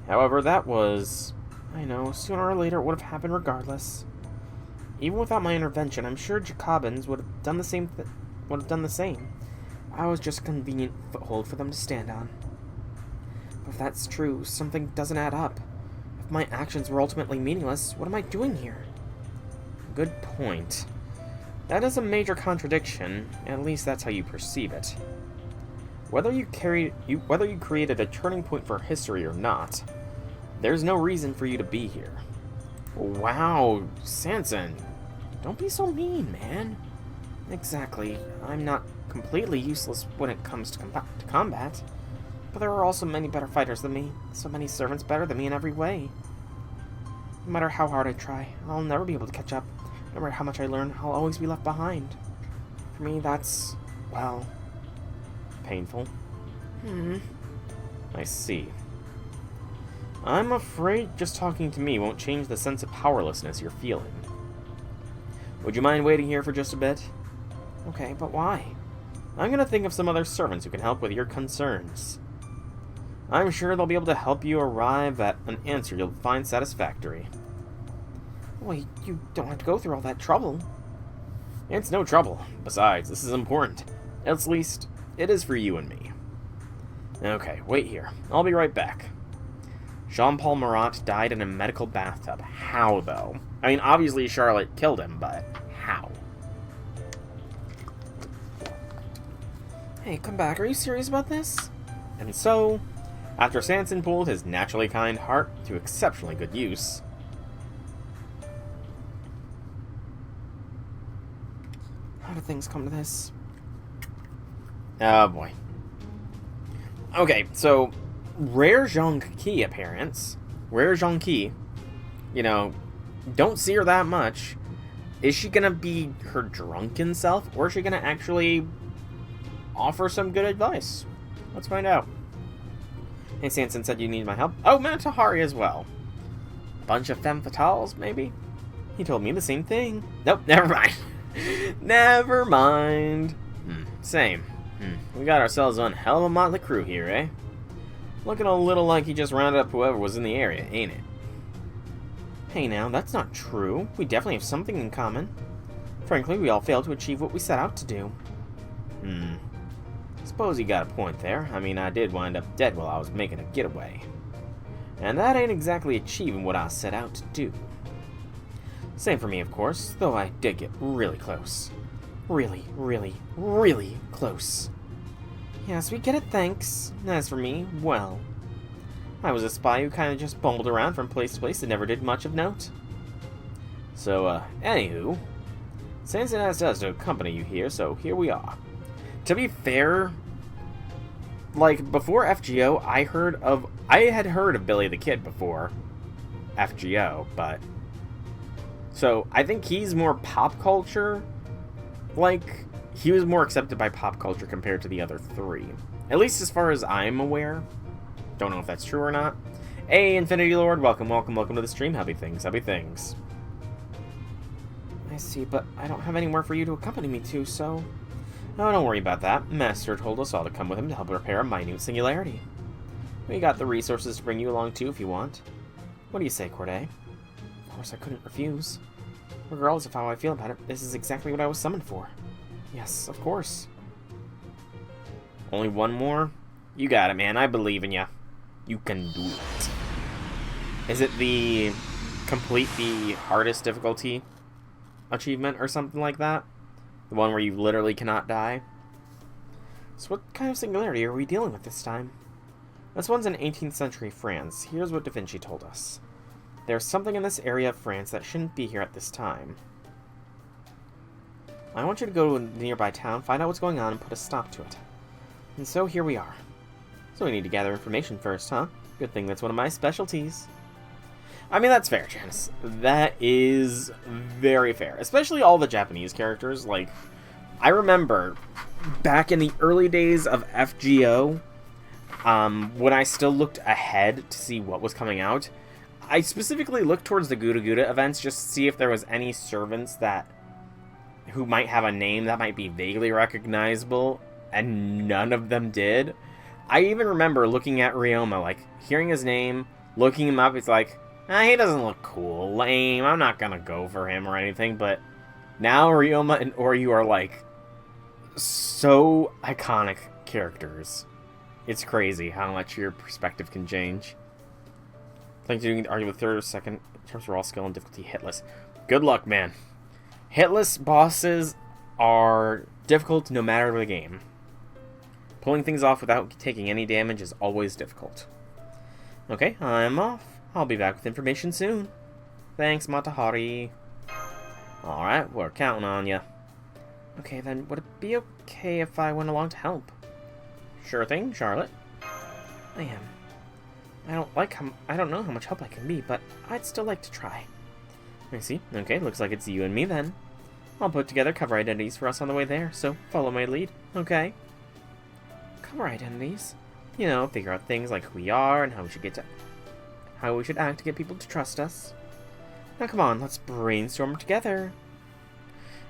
Speaker 1: However, that was...
Speaker 2: I know, sooner or later it would have happened regardless. Even without my intervention, I'm sure Jacobins would have done the same. I was just a convenient foothold for them to stand on. But if that's true, something doesn't add up. If my actions were ultimately meaningless, what am I doing here?
Speaker 1: Good point. That is a major contradiction, at least that's how you perceive it. Whether you created a turning point for history or not, there's no reason for you to be here.
Speaker 2: Wow, Sanson. Don't be so mean, man. Exactly. I'm not completely useless when it comes to combat. But there are also many better fighters than me. So many servants better than me in every way. No matter how hard I try, I'll never be able to catch up. No matter how much I learn, I'll always be left behind. For me, that's, well...
Speaker 1: painful. I see. I'm afraid just talking to me won't change the sense of powerlessness you're feeling. Would you mind waiting here for just a bit?
Speaker 2: Okay, but why?
Speaker 1: I'm gonna think of some other servants who can help with your concerns. I'm sure they'll be able to help you arrive at an answer you'll find satisfactory.
Speaker 2: Wait, you don't have to go through all that trouble.
Speaker 1: It's no trouble. Besides, this is important. At least, it is for you and me. Okay, wait here. I'll be right back. Jean-Paul Marat died in a medical bathtub. How, though? I mean, obviously Charlotte killed him, but how?
Speaker 2: Hey, come back. Are you serious about this?
Speaker 1: And so, after Sanson pulled his naturally kind heart to exceptionally good use...
Speaker 2: How do things come to this?
Speaker 1: Oh, boy. Okay, so... Rare Zhongqi appearance. Rare Zhongqi. You know, don't see her that much. Is she gonna be her drunken self, or is she gonna actually offer some good advice? Let's find out. Hey, Sanson said you need my help. Oh, Matahari as well. Bunch of femme fatales, maybe? He told me the same thing. Nope, never mind. Never mind. Same. We got ourselves one hell of a motley crew here, eh? Looking a little like he just rounded up whoever was in the area, ain't it?
Speaker 2: Hey now, that's not true. We definitely have something in common. Frankly, we all failed to achieve what we set out to do.
Speaker 1: Suppose you got a point there. I mean, I did wind up dead while I was making a getaway. And that ain't exactly achieving what I set out to do. Same for me, of course, though I did get really close. Really, really, really close. Yes, we get it, thanks. As for me, well, I was a spy who kind of just bumbled around from place to place and never did much of note. So, anywho, Sanson asked us to accompany you here, so here we are. To be fair, like, before FGO, I had heard of Billy the Kid before FGO, but... So, I think he's more pop culture. Like, he was more accepted by pop culture compared to the other three. At least as far as I'm aware. Don't know if that's true or not. Hey, Infinity Lord, welcome to the stream. Happy things. I see, but I don't have anywhere for you to accompany me to, so... Oh, don't worry about that. Master told us all to come with him to help repair a minute singularity. We got the resources to bring you along too if you want. What do you say, Corday? Of course I couldn't refuse. Regardless of how I feel about it, this is exactly what I was summoned for. Yes, of course. Only one more? You got it, man. I believe in you. You can do it. Is it the complete the hardest difficulty achievement or something like that? The one where you literally cannot die? So what kind of singularity are we dealing with this time? This one's in 18th century France. Here's what Da Vinci told us. There's something in this area of France that shouldn't be here at this time. I want you to go to a nearby town, find out what's going on, and put a stop to it. And so here we are. So we need to gather information first, huh? Good thing that's one of my specialties. I mean, that's fair, Janice. That is very fair. Especially all the Japanese characters. Like, I remember back in the early days of FGO, when I still looked ahead to see what was coming out, I specifically looked towards the Guda Guda events just to see if there was any servants who might have a name that might be vaguely recognizable, and none of them did. I even remember looking at Ryoma, like, hearing his name, looking him up, it's like, he doesn't look cool, lame, I'm not gonna go for him or anything, but now Ryoma and Oryu are, like, so iconic characters. It's crazy how much your perspective can change. Like doing argue with third or second in terms of raw skill and difficulty hitless. Good luck, man. Hitless bosses are difficult no matter the game. Pulling things off without taking any damage is always difficult. Okay, I'm off. I'll be back with information soon. Thanks, Matahari. Alright, we're counting on you. Okay, then would it be okay if I went along to help? Sure thing, Charlotte. I am. I don't know how much help I can be, but I'd still like to try. I see. Okay, looks like it's you and me then. I'll put together cover identities for us on the way there, so follow my lead, okay? Cover identities? You know, figure out things like who we are and how we should act to get people to trust us. Now come on, let's brainstorm together.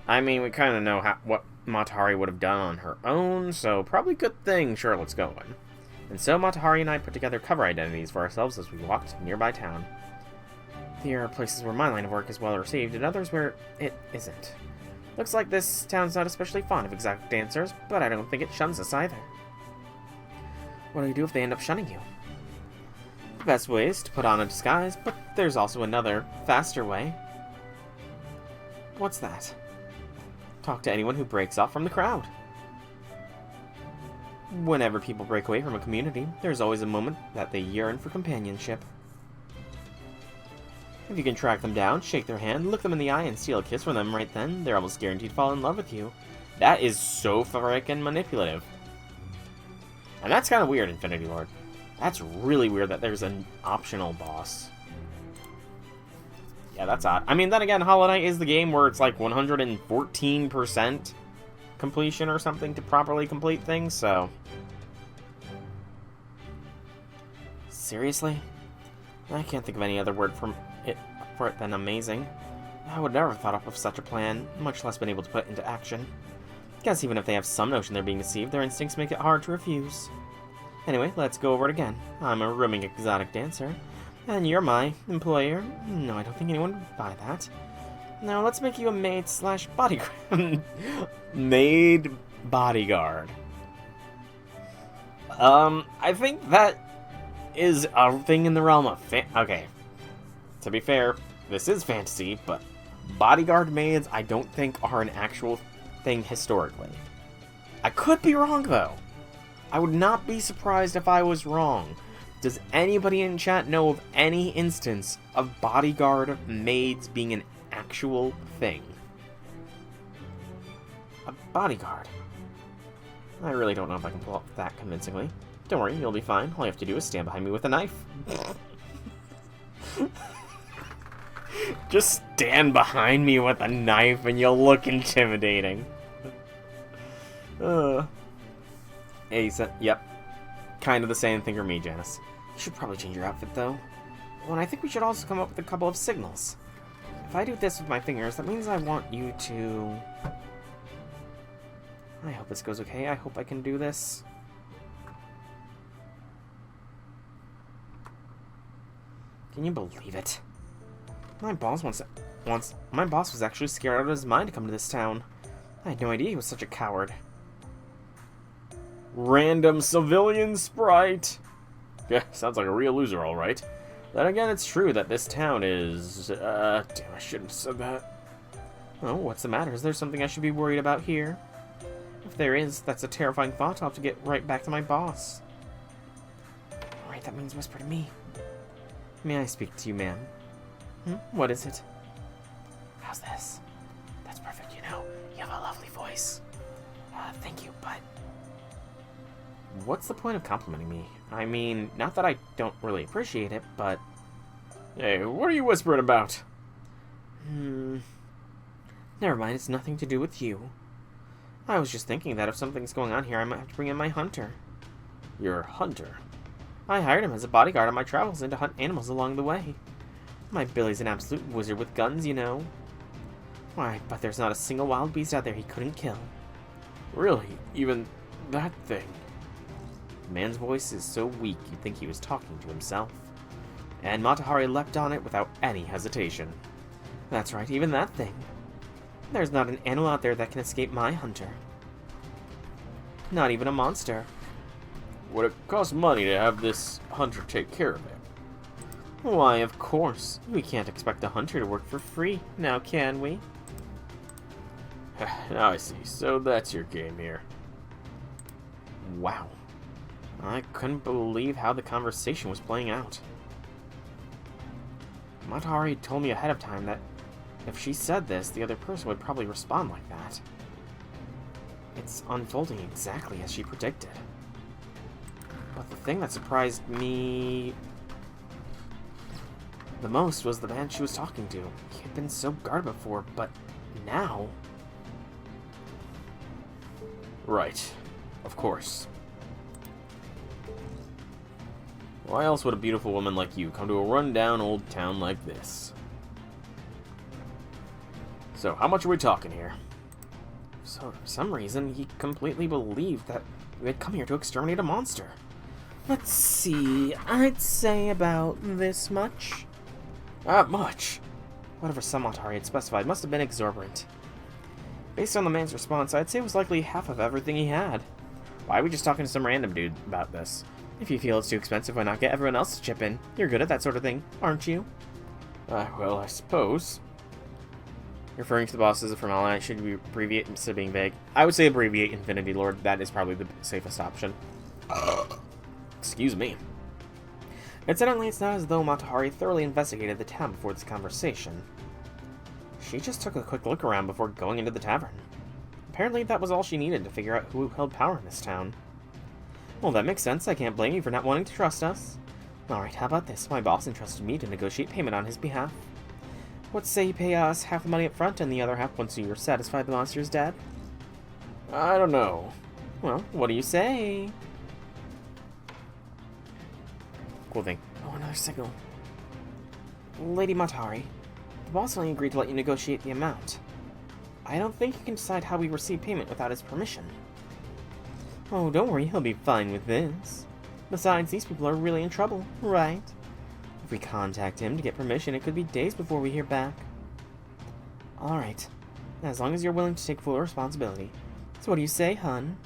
Speaker 1: I mean, we kind of know what Matahari would have done on her own, so probably good thing Charlotte's going. And so Matahari and I put together cover identities for ourselves as we walked to a nearby town. There are places where my line of work is well received, and others where it isn't. Looks like this town's not especially fond of exotic dancers, but I don't think it shuns us either. What do you do if they end up shunning you? The best way is to put on a disguise, but there's also another, faster way. What's that? Talk to anyone who breaks off from the crowd. Whenever people break away from a community, there's always a moment that they yearn for companionship. If you can track them down, shake their hand, look them in the eye, and steal a kiss from them right then, they're almost guaranteed to fall in love with you. That is so frickin' manipulative. And that's kind of weird, Infinity Lord. That's really weird that there's an optional boss. Yeah, that's odd. I mean, then again, Hollow Knight is the game where it's like 114% completion or something to properly complete things, so... Seriously? I can't think of any other word for it than amazing. I would never have thought up of such a plan, much less been able to put it into action. Guess even if they have some notion they're being deceived, their instincts make it hard to refuse. Anyway, let's go over it again. I'm a roaming exotic dancer, and you're my employer. No, I don't think anyone would buy that. Now let's make you a maid/bodyguard. Maid bodyguard. I think that is a thing in the realm of okay. To be fair, this is fantasy, but bodyguard maids I don't think are an actual thing historically. I could be wrong, though. I would not be surprised if I was wrong. Does anybody in chat know of any instance of bodyguard maids being an actual thing? A bodyguard. I really don't know if I can pull off that convincingly. Don't worry, you'll be fine. All you have to do is stand behind me with a knife. Just stand behind me with a knife and you'll look intimidating. Yep. Kind of the same thing for me, Janice. You should probably change your outfit, though. Well, and I think we should also come up with a couple of signals. If I do this with my fingers, that means I want you to... I hope this goes okay. I hope I can do this. Can you believe it? My boss was actually scared out of his mind to come to this town. I had no idea he was such a coward. Random civilian sprite. Yeah, sounds like a real loser, all right. Then again, it's true that this town is... damn, I shouldn't have said that. Oh, what's the matter? Is there something I should be worried about here? If there is, that's a terrifying thought. I'll have to get right back to my boss. Alright, that means whisper to me. May I speak to you, ma'am? What is it? How's this? That's perfect, you know. You have a lovely voice. Thank you, but... What's the point of complimenting me? I mean, not that I don't really appreciate it, but... Hey, what are you whispering about? Never mind, it's nothing to do with you. I was just thinking that if something's going on here, I might have to bring in my hunter. Your hunter? I hired him as a bodyguard on my travels and to hunt animals along the way. My Billy's an absolute wizard with guns, you know. Why, but there's not a single wild beast out there he couldn't kill. Really? Even that thing? The man's voice is so weak you'd think he was talking to himself. And Matahari leapt on it without any hesitation. That's right, even that thing. There's not an animal out there that can escape my hunter. Not even a monster. Would it cost money to have this hunter take care of it? Why, of course. We can't expect a hunter to work for free, now can we? Now I see. So that's your game here. Wow. I couldn't believe how the conversation was playing out. Matahari told me ahead of time that if she said this, the other person would probably respond like that. It's unfolding exactly as she predicted. But the thing that surprised me the most was the man she was talking to. He had been so guarded before, but now... Right. Of course. Why else would a beautiful woman like you come to a run-down old town like this? So, how much are we talking here? So, for some reason, he completely believed that we had come here to exterminate a monster. Let's see, I'd say about this much. That much? Whatever sum Matahari had specified must have been exorbitant. Based on the man's response, I'd say it was likely half of everything he had. Why are we just talking to some random dude about this? If you feel it's too expensive, why not get everyone else to chip in? You're good at that sort of thing, aren't you? Well, I suppose. Referring to the boss as a formality, should we abbreviate instead of being vague? I would say abbreviate Infinity Lord. That is probably the safest option. Excuse me. Incidentally, it's not as though Matahari thoroughly investigated the town before this conversation. She just took a quick look around before going into the tavern. Apparently, that was all she needed to figure out who held power in this town. Well, that makes sense. I can't blame you for not wanting to trust us. Alright, how about this? My boss entrusted me to negotiate payment on his behalf. What say you pay us half the money up front and the other half once you're satisfied the monster is dead? I don't know. Well, what do you say? Cool thing. Oh, another signal. Lady Matahari, the boss only agreed to let you negotiate the amount. I don't think you can decide how we receive payment without his permission. Oh, don't worry, he'll be fine with this. Besides, these people are really in trouble, right? If we contact him to get permission, it could be days before we hear back. Alright. As long as you're willing to take full responsibility. So what do you say, hun?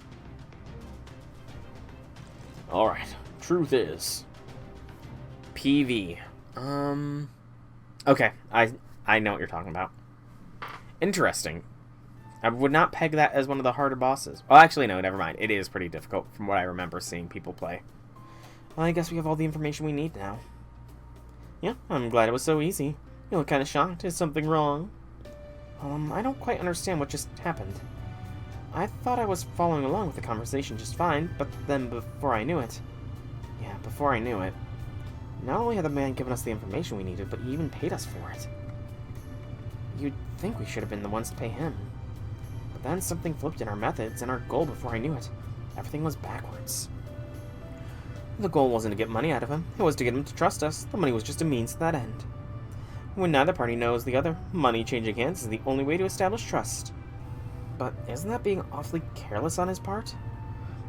Speaker 1: Alright. Truth is, PV. Okay, I know what you're talking about. Interesting. I would not peg that as one of the harder bosses. Well, actually, no, never mind. It is pretty difficult from what I remember seeing people play. Well, I guess we have all the information we need now. Yeah, I'm glad it was so easy. You look kind of shocked. Is something wrong? I don't quite understand what just happened. I thought I was following along with the conversation just fine, but then before I knew it... Yeah, before I knew it... Not only had the man given us the information we needed, but he even paid us for it. You'd think we should have been the ones to pay him. But then something flipped in our methods and our goal before I knew it. Everything was backwards. The goal wasn't to get money out of him, it was to get him to trust us. The money was just a means to that end. When neither party knows the other, money changing hands is the only way to establish trust. But isn't that being awfully careless on his part?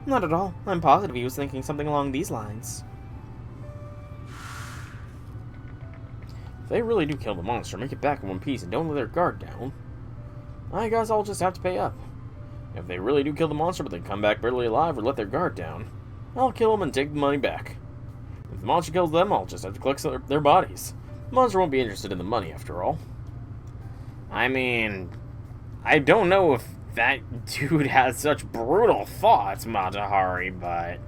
Speaker 1: Not at all. I'm positive he was thinking something along these lines. If they really do kill the monster, make it back in one piece, and don't let their guard down, I guess I'll just have to pay up. If they really do kill the monster, but they come back barely alive or let their guard down, I'll kill them and take the money back. If the monster kills them, I'll just have to collect their bodies. The monster won't be interested in the money, after all. I mean, I don't know if that dude has such brutal thoughts, Matahari, but...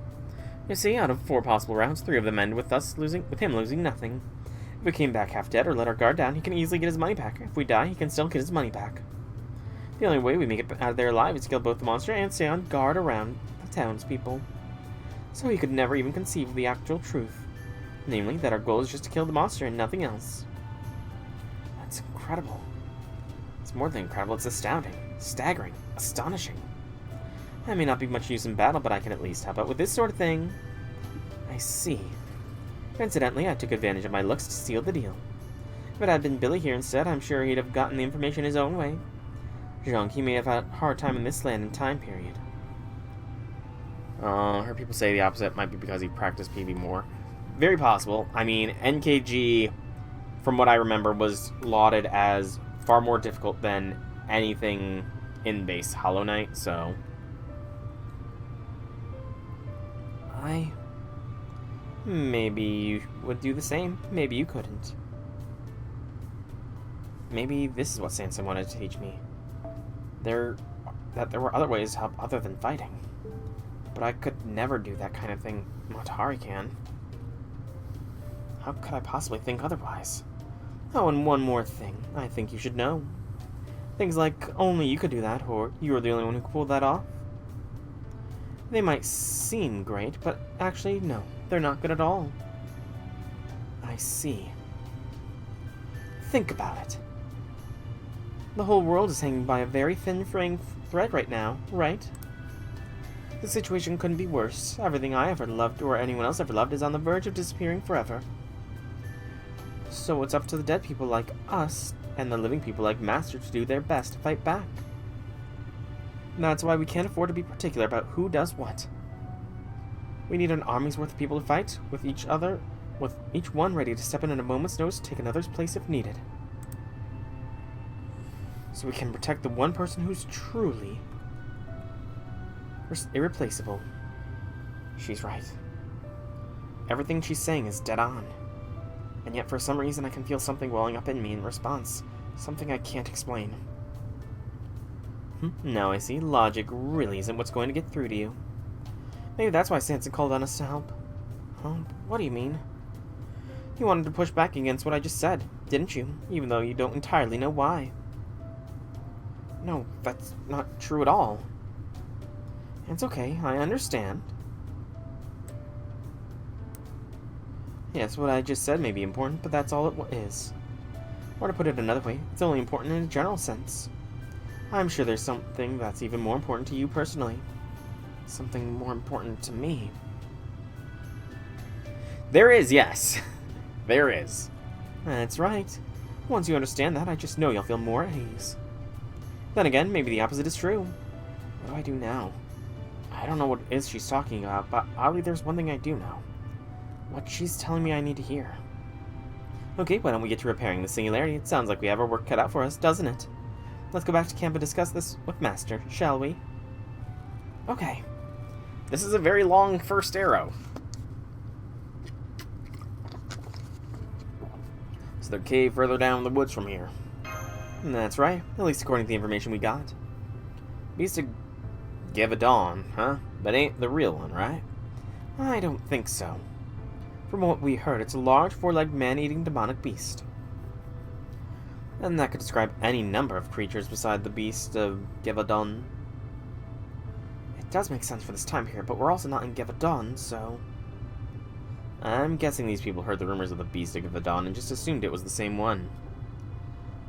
Speaker 1: You see, out of 4 possible rounds, 3 of them end with him losing nothing. If we came back half dead or let our guard down, he can easily get his money back. If we die, he can still get his money back. The only way we make it out of there alive is to kill both the monster and stay on guard around the townspeople. So he could never even conceive of the actual truth. Namely, that our goal is just to kill the monster and nothing else. That's incredible. It's more than incredible, it's astounding, staggering, astonishing. I may not be much use in battle, but I can at least help out with this sort of thing. I see. Incidentally, I took advantage of my looks to seal the deal. If it had been Billy here instead, I'm sure he'd have gotten the information his own way. Zhang, he may have had a hard time in this land and time period. Heard people say the opposite might be because he practiced PV more. Very possible. I mean, NKG, from what I remember, was lauded as far more difficult than anything in base Hollow Knight, so... Maybe you would do the same. Maybe you couldn't. Maybe this is what Sansa wanted to teach me. That there were other ways to help other than fighting. But I could never do that kind of thing Matahari can. How could I possibly think otherwise? Oh, and one more thing I think you should know. Things like only you could do that, or you are the only one who could pull that off. They might seem great, but actually, no, they're not good at all. I see. Think about it. The whole world is hanging by a very thin fraying thread right now, right? The situation couldn't be worse. Everything I ever loved, or anyone else ever loved, is on the verge of disappearing forever. So it's up to the dead people like us, and the living people like Master to do their best to fight back. That's why we can't afford to be particular about who does what. We need an army's worth of people to fight, with each one ready to step in at a moment's notice to take another's place if needed. So we can protect the one person who's truly irreplaceable. She's right. Everything she's saying is dead on. And yet for some reason I can feel something welling up in me in response. Something I can't explain. Now I see. Logic really isn't what's going to get through to you. Maybe that's why Sansa called on us to help. What do you mean? You wanted to push back against what I just said, didn't you? Even though you don't entirely know why. No, that's not true at all. It's okay, I understand. Yes, what I just said may be important, but that's all it is. Or to put it another way, it's only important in a general sense. I'm sure there's something that's even more important to you personally. Something more important to me. There is, yes. There is. That's right. Once you understand that, I just know you'll feel more at ease. Then again, maybe the opposite is true. What do I do now? I don't know what it is she's talking about, but oddly there's one thing I do know. What she's telling me I need to hear. Okay, why don't we get to repairing the singularity? It sounds like we have our work cut out for us, doesn't it? Let's go back to camp and discuss this with Master, shall we? Okay.
Speaker 2: This is a very long first arrow.
Speaker 1: their cave further down in the woods from here. That's right, at least according to the information we got. Beast of Gevadon, huh? But ain't the real one, right? I don't think so. From what we heard, it's a large, four-legged, man-eating demonic beast. And that could describe any number of creatures beside the beast of Gevadon. It does make sense for this time period, but we're also not in Gevadon, so... I'm guessing these people heard the rumors of the beast of Gevadon and just assumed it was the same one.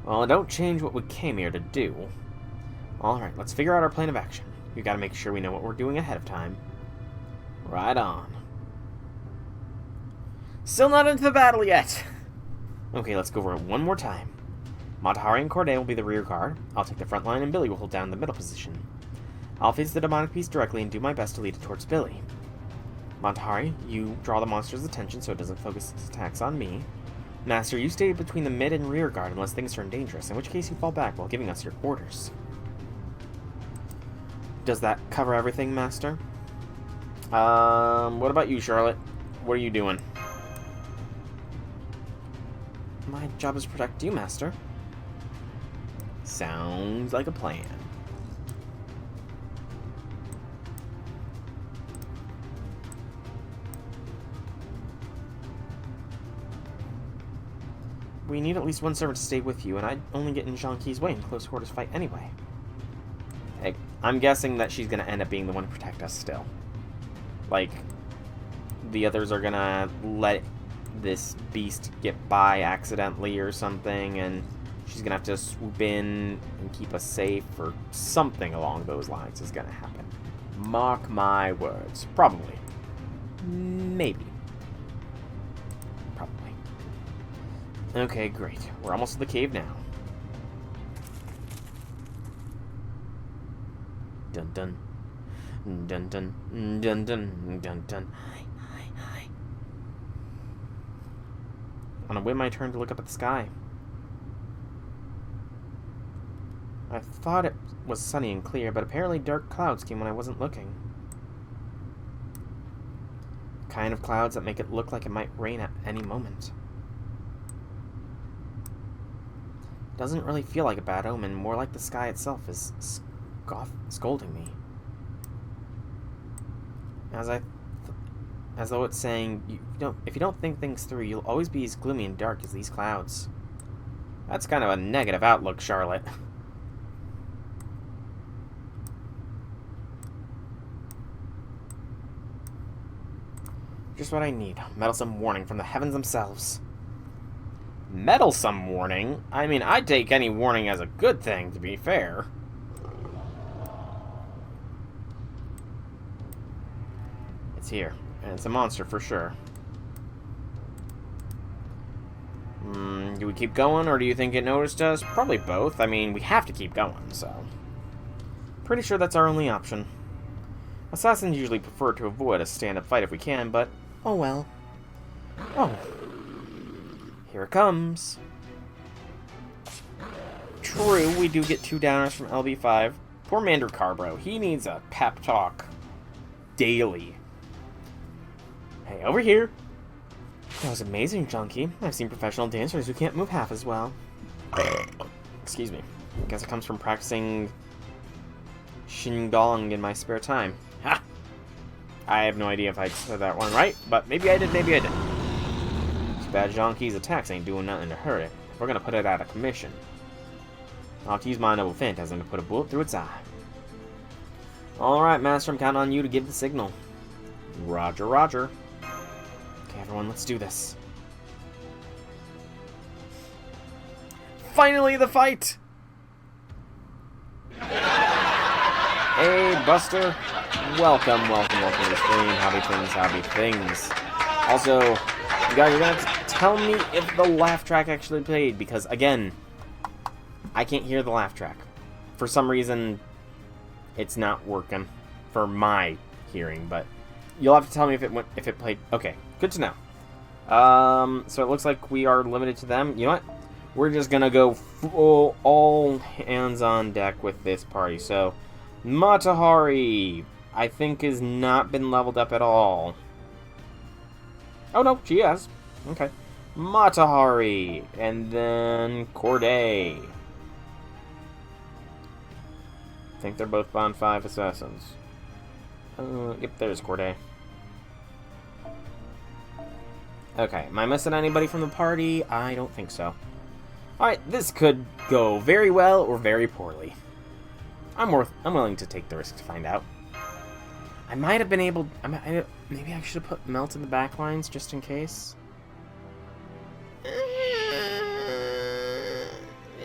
Speaker 1: Well, it don't change what we came here to do. Alright, let's figure out our plan of action. We gotta make sure we know what we're doing ahead of time. Right on. Still not into the battle yet! Okay, let's go over it one more time. Matahari and Corday will be the rear guard. I'll take the front line and Billy will hold down the middle position. I'll face the demonic beast directly and do my best to lead it towards Billy. Matahari, you draw the monster's attention so it doesn't focus its attacks on me. Master, you stay between the mid and rear guard unless things turn dangerous, in which case you fall back while giving us your orders. Does that cover everything, Master? What about you, Charlotte? What are you doing? My job is to protect you, Master. Sounds like a plan. We need at least one servant to stay with you, and I'd only get in Zhangqi's way in close quarters fight anyway. Hey, I'm guessing that she's gonna end up being the one to protect us still. Like, the others are gonna let this beast get by accidentally or something, and she's gonna have to swoop in and keep us safe, or something along those lines is gonna happen. Mark my words. Probably. Maybe. Probably. Okay, great. We're almost to the cave now. Dun dun. Dun dun. Dun dun. Dun dun. Hi. On a whim, I turned to look up at the sky. I thought it was sunny and clear, but apparently dark clouds came when I wasn't looking. Kind of clouds that make it look like it might rain at any moment. Doesn't really feel like a bad omen, more like the sky itself is scolding me. As though it's saying, if you don't think things through, you'll always be as gloomy and dark as these clouds. That's kind of a negative outlook, Charlotte. Just what I need. Meddlesome warning from the heavens themselves. Meddlesome warning? I mean, I'd take any warning as a good thing, to be fair. It's here. And it's a monster for sure. Do we keep going, or do you think it noticed us? Probably both. I mean, we have to keep going, so... Pretty sure that's our only option. Assassins usually prefer to avoid a stand-up fight if we can, but... Oh well. Oh. Here it comes. True, we do get 2 downers from LB5. Poor Mandracarbro. He needs a pep talk. Daily. Hey, over here. That was amazing, Zhangqi. I've seen professional dancers who can't move half as well. Excuse me. I guess it comes from practicing Xingdong in my spare time. Ha! I have no idea if I said that one right, but maybe I did, maybe I didn't. Too bad Zhangqi's attacks ain't doing nothing to hurt it. If we're gonna put it out of commission, I'll have to use my noble phantasm to put a bullet through its eye. Alright, Master, I'm counting on you to give the signal. Roger, roger. Okay, everyone, let's do this. Finally, the fight! Hey, Buster. Welcome to the stream. Howdy things. Also, you guys are gonna have to tell me if the laugh track actually played, because, again, I can't hear the laugh track. For some reason, it's not working for my hearing, but you'll have to tell me if it played. Okay, good to know. So it looks like we are limited to them. You know what? We're just gonna go full, all hands on deck with this party. So, Matahari, I think, has not been leveled up at all. Oh no, she has. Okay. Matahari, and then Corday. I think they're both Bond 5 assassins. Yep, there's Corday. Okay, am I missing anybody from the party? I don't think so. Alright, this could go very well or very poorly. I'm willing to take the risk to find out. I might have been able... maybe I should have put Melt in the back lines just in case.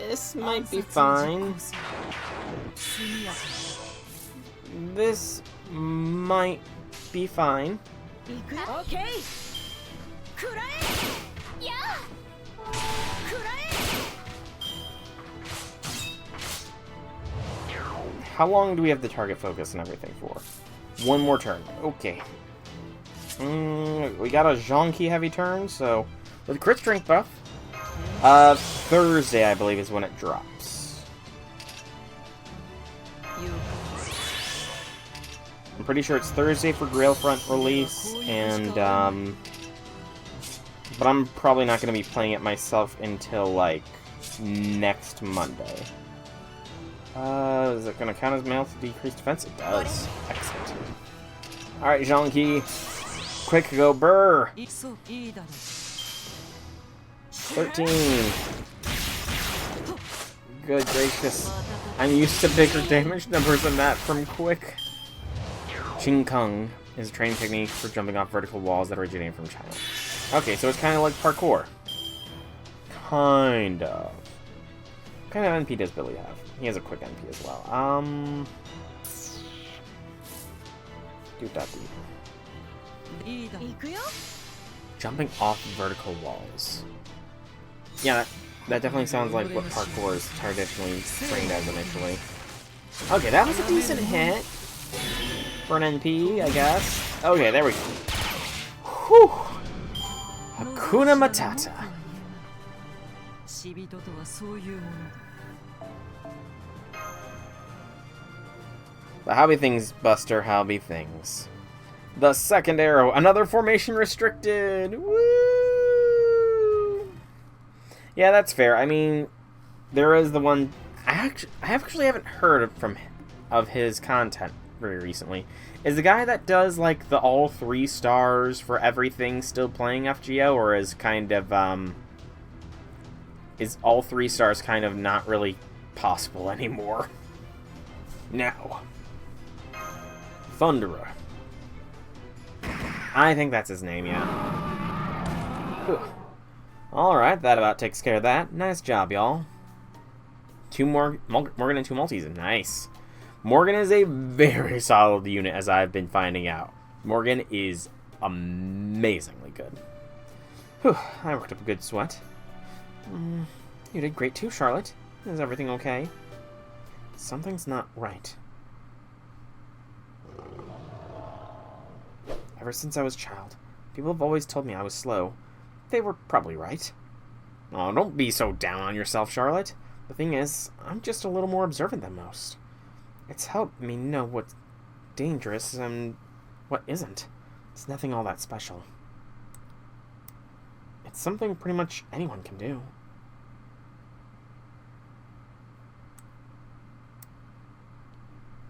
Speaker 1: This might be fine. This might be fine.
Speaker 3: Okay.
Speaker 1: How long do we have the target focus and everything for? One more turn. Okay. We got a Zhongki heavy turn, so with crit strength buff. Thursday, I believe, is when it drops. I'm pretty sure it's Thursday for Grailfront release, and but I'm probably not going to be playing it myself until like next Monday. Is it going to count as mail to decrease defense? It does. Excellent. Alright, Zhongki. Quick go burr. 13. Good gracious. I'm used to bigger damage numbers than that from Quick. Ching Kung is a training technique for jumping off vertical walls that originate from China. Okay, so it's kind of like parkour. Kind of. What kind of NP does Billy have? He has a quick NP as well. Do that. Jumping off vertical walls. Yeah, that definitely sounds like what parkour is traditionally trained as initially. Okay, that was a decent hit for an NP, I guess. Okay, there we go. Whew. Hakuna Matata. But how be things, Buster? How be things? The second arrow, another formation restricted. Woo! Yeah, that's fair. I mean, there is the one. I actually haven't heard of his content very recently. Is the guy that does like the all 3 stars for everything still playing FGO, or is kind of is all 3 stars kind of not really possible anymore? No. Thunderer. I think that's his name, yeah. Alright, that about takes care of that. Nice job, y'all. 2 more Morgan and 2 multis. Nice. Morgan is a very solid unit, as I've been finding out. Morgan is amazingly good. Whew, I worked up a good sweat. You did great too, Charlotte. Is everything okay? Something's not right. Ever since I was a child, people have always told me I was slow. They were probably right. Oh, don't be so down on yourself, Charlotte. The thing is, I'm just a little more observant than most. It's helped me know what's dangerous and what isn't. It's nothing all that special. It's something pretty much anyone can do.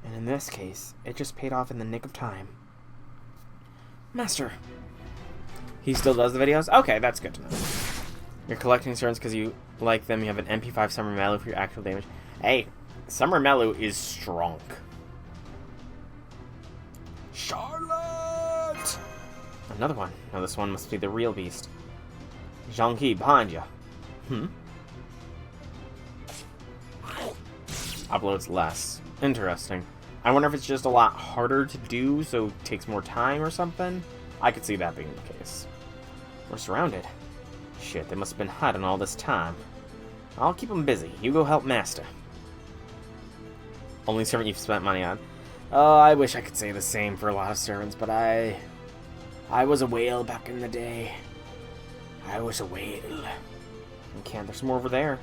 Speaker 1: And in this case, it just paid off in the nick of time. Master. He still does the videos? Okay, that's good to know. You're collecting cerns because you like them. You have an MP5 Summer Melu for your actual damage. Hey, Summer Melu is strong. Charlotte! Another one. Now this one must be the real beast. Zhongki, behind you. Uploads less. Interesting. I wonder if it's just a lot harder to do, so it takes more time or something? I could see that being the case. We're surrounded. Shit, they must have been hiding all this time. I'll keep them busy. You go help Master. Only servant you've spent money on. Oh, I wish I could say the same for a lot of servants, but I was a whale back in the day. I was a whale. Okay, there's more over there.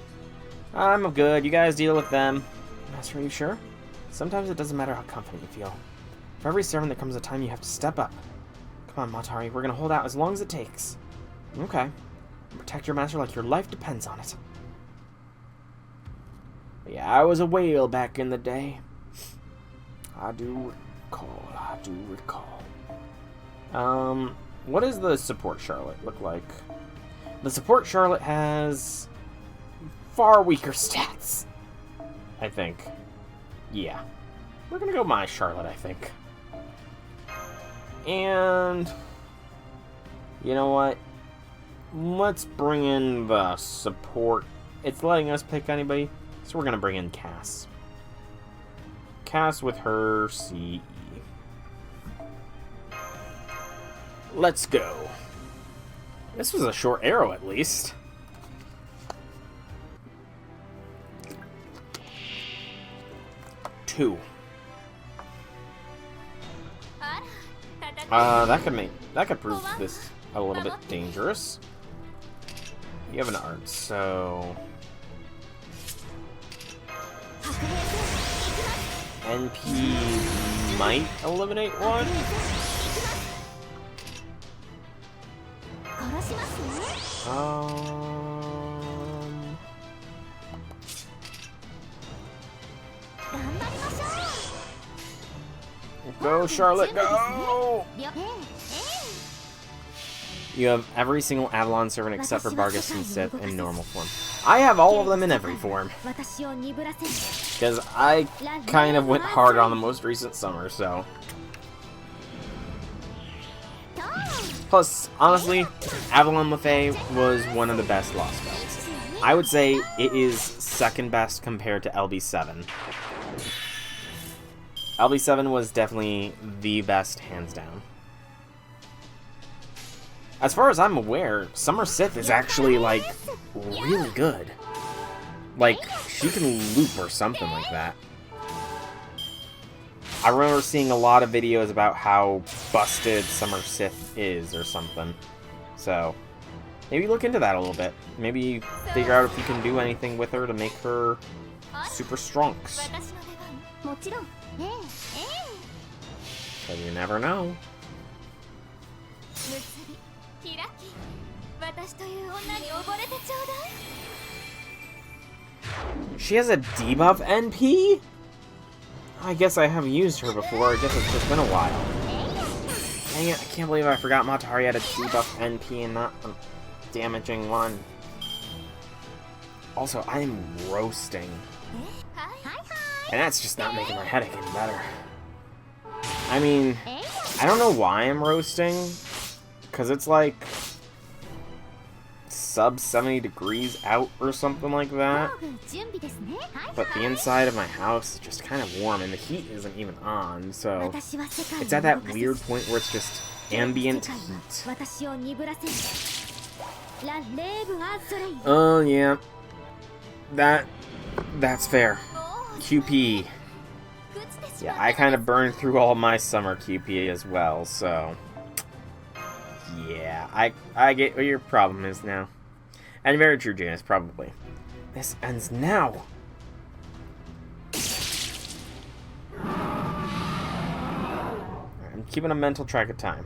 Speaker 1: I'm good. You guys deal with them. Master, are you sure? Sometimes it doesn't matter how confident you feel. For every servant, there comes a time you have to step up. Come on, Matahari. We're going to hold out as long as it takes. Okay. Protect your master like your life depends on it. But yeah, I was a whale back in the day. I do recall. What does the support Charlotte look like? The support Charlotte has far weaker stats, I think. Yeah. We're gonna go my Charlotte, I think. And you know what? Let's bring in the support. It's letting us pick anybody, so we're gonna bring in Cass. Cass with her CE. Let's go. This was a short arrow, at least. Two. That could prove this a little bit dangerous. You have an art, so NP might eliminate one. Go, Charlotte, go! You have every single Avalon servant except for Bargus and Sith in normal form. I have all of them in every form. Because I kind of went hard on the most recent summer, so. Plus, honestly, Avalon Lefay was one of the best lost spells. I would say it is second best compared to LB7. LB7 was definitely the best, hands down. As far as I'm aware, Summer Sith is actually, like, really good. Like, she can loop or something like that. I remember seeing a lot of videos about how busted Summer Sith is or something. So, maybe look into that a little bit. Maybe figure out if you can do anything with her to make her super stronks. But you never know. She has a debuff NP? I guess I have used her before. I guess it's just been a while. Dang it, I can't believe I forgot Matahari had a debuff NP and not a damaging one. Also, I am roasting. And that's just not making my headache any better. I mean, I don't know why I'm roasting. Because it's like sub 70 degrees out or something like that. But the inside of my house is just kind of warm and the heat isn't even on, so it's at that weird point where it's just ambient heat. Oh yeah. That's fair. QP. Yeah, I kind of burned through all my summer QP as well, so yeah, I get what your problem is now. And very true, Janus, probably. This ends now. I'm keeping a mental track of time.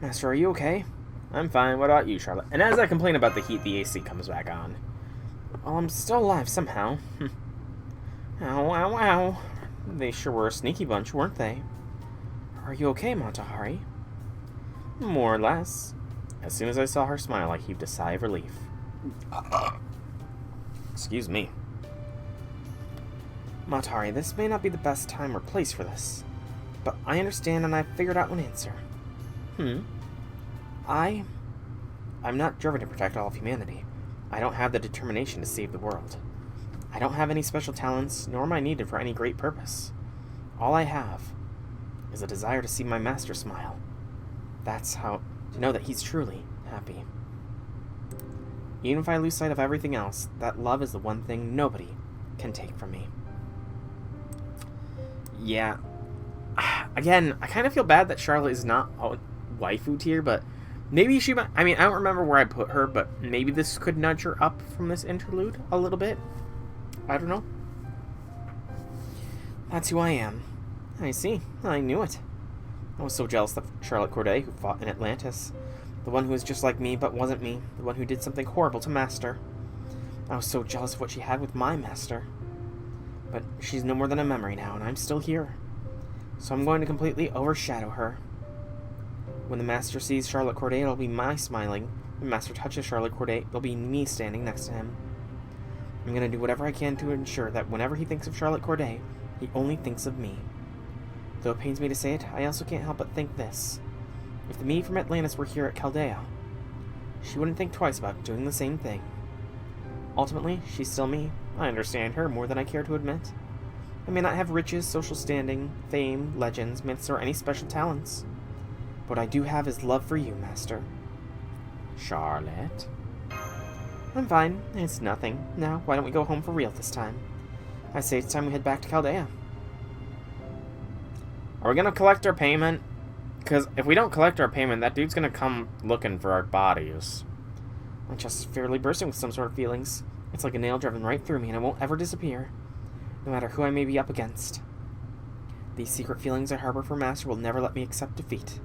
Speaker 1: Master, are you okay? I'm fine. What about you, Charlotte? And as I complain about the heat, the AC comes back on. Well, I'm still alive somehow. Ow, ow, ow. They sure were a sneaky bunch, weren't they? Are you okay, Matahari? More or less. As soon as I saw her smile, I heaved a sigh of relief. Excuse me. Matahari, this may not be the best time or place for this, but I understand and I've figured out one answer. I'm not driven to protect all of humanity. I don't have the determination to save the world. I don't have any special talents, nor am I needed for any great purpose. All I have is a desire to see my master smile. That's how to know that he's truly happy. Even if I lose sight of everything else, that love is the one thing nobody can take from me. Yeah. Again, I kind of feel bad that Charlotte is not a waifu tier, but maybe she might. I mean, I don't remember where I put her, but maybe this could nudge her up from this interlude a little bit. I don't know. That's who I am. I see. I knew it. I was so jealous of Charlotte Corday, who fought in Atlantis. The one who was just like me, but wasn't me. The one who did something horrible to Master. I was so jealous of what she had with my Master. But she's no more than a memory now, and I'm still here. So I'm going to completely overshadow her. When the Master sees Charlotte Corday, it'll be my smiling. When Master touches Charlotte Corday, it'll be me standing next to him. I'm going to do whatever I can to ensure that whenever he thinks of Charlotte Corday, he only thinks of me. Though it pains me to say it, I also can't help but think this. If the me from Atlantis were here at Chaldea, she wouldn't think twice about doing the same thing. Ultimately, she's still me. I understand her more than I care to admit. I may not have riches, social standing, fame, legends, myths, or any special talents. What I do have is love for you, Master.
Speaker 2: Charlotte?
Speaker 1: I'm fine. It's nothing. Now, why don't we go home for real this time? I say it's time we head back to Chaldea.
Speaker 2: Are we gonna collect our payment? Because if we don't collect our payment, that dude's gonna come looking for our bodies.
Speaker 1: My chest is fairly bursting with some sort of feelings. It's like a nail driven right through me, and it won't ever disappear, no matter who I may be up against. These secret feelings I harbor for Master will never let me accept defeat.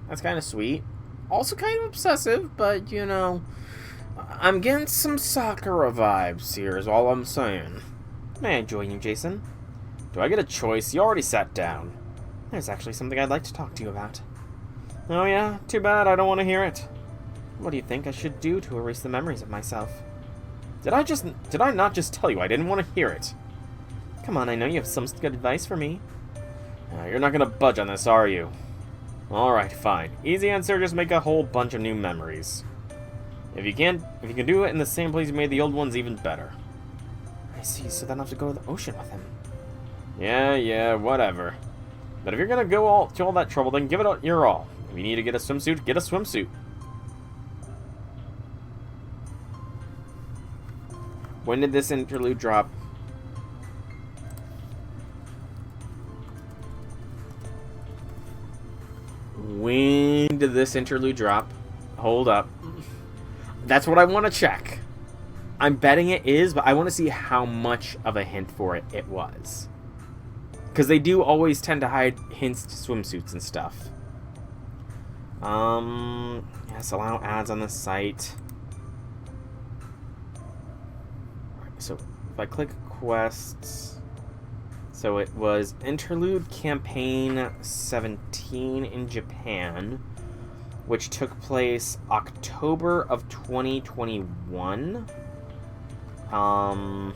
Speaker 2: That's kind of sweet. Also kind of obsessive, but, you know, I'm getting some Sakura vibes here is all I'm saying.
Speaker 1: May I join you, Jason?
Speaker 2: Do I get a choice? You already sat down.
Speaker 1: There's actually something I'd like to talk to you about.
Speaker 2: Oh yeah? Too bad, I don't want to hear it.
Speaker 1: What do you think I should do to erase the memories of myself?
Speaker 2: Did I not just tell you I didn't want to hear it?
Speaker 1: Come on, I know you have some good advice for me.
Speaker 2: You're not gonna budge on this, are you? Alright, fine. Easy answer, just make a whole bunch of new memories. If you can do it in the same place you made the old ones, even better.
Speaker 1: I see, so then I'll have to go to the ocean with him.
Speaker 2: Yeah, whatever. But if you're gonna go to all that trouble, then give it your all. If you need to get a swimsuit, get a swimsuit.
Speaker 1: When did this interlude drop?
Speaker 2: When did this interlude drop? Hold up. That's what I want to check. I'm betting it is, but I want to see how much of a hint for it was. Because they do always tend to hide hints to swimsuits and stuff. Yes, allow ads on the site. So, if I click quests... So it was Interlude Campaign 17 in Japan, which took place October of 2021. So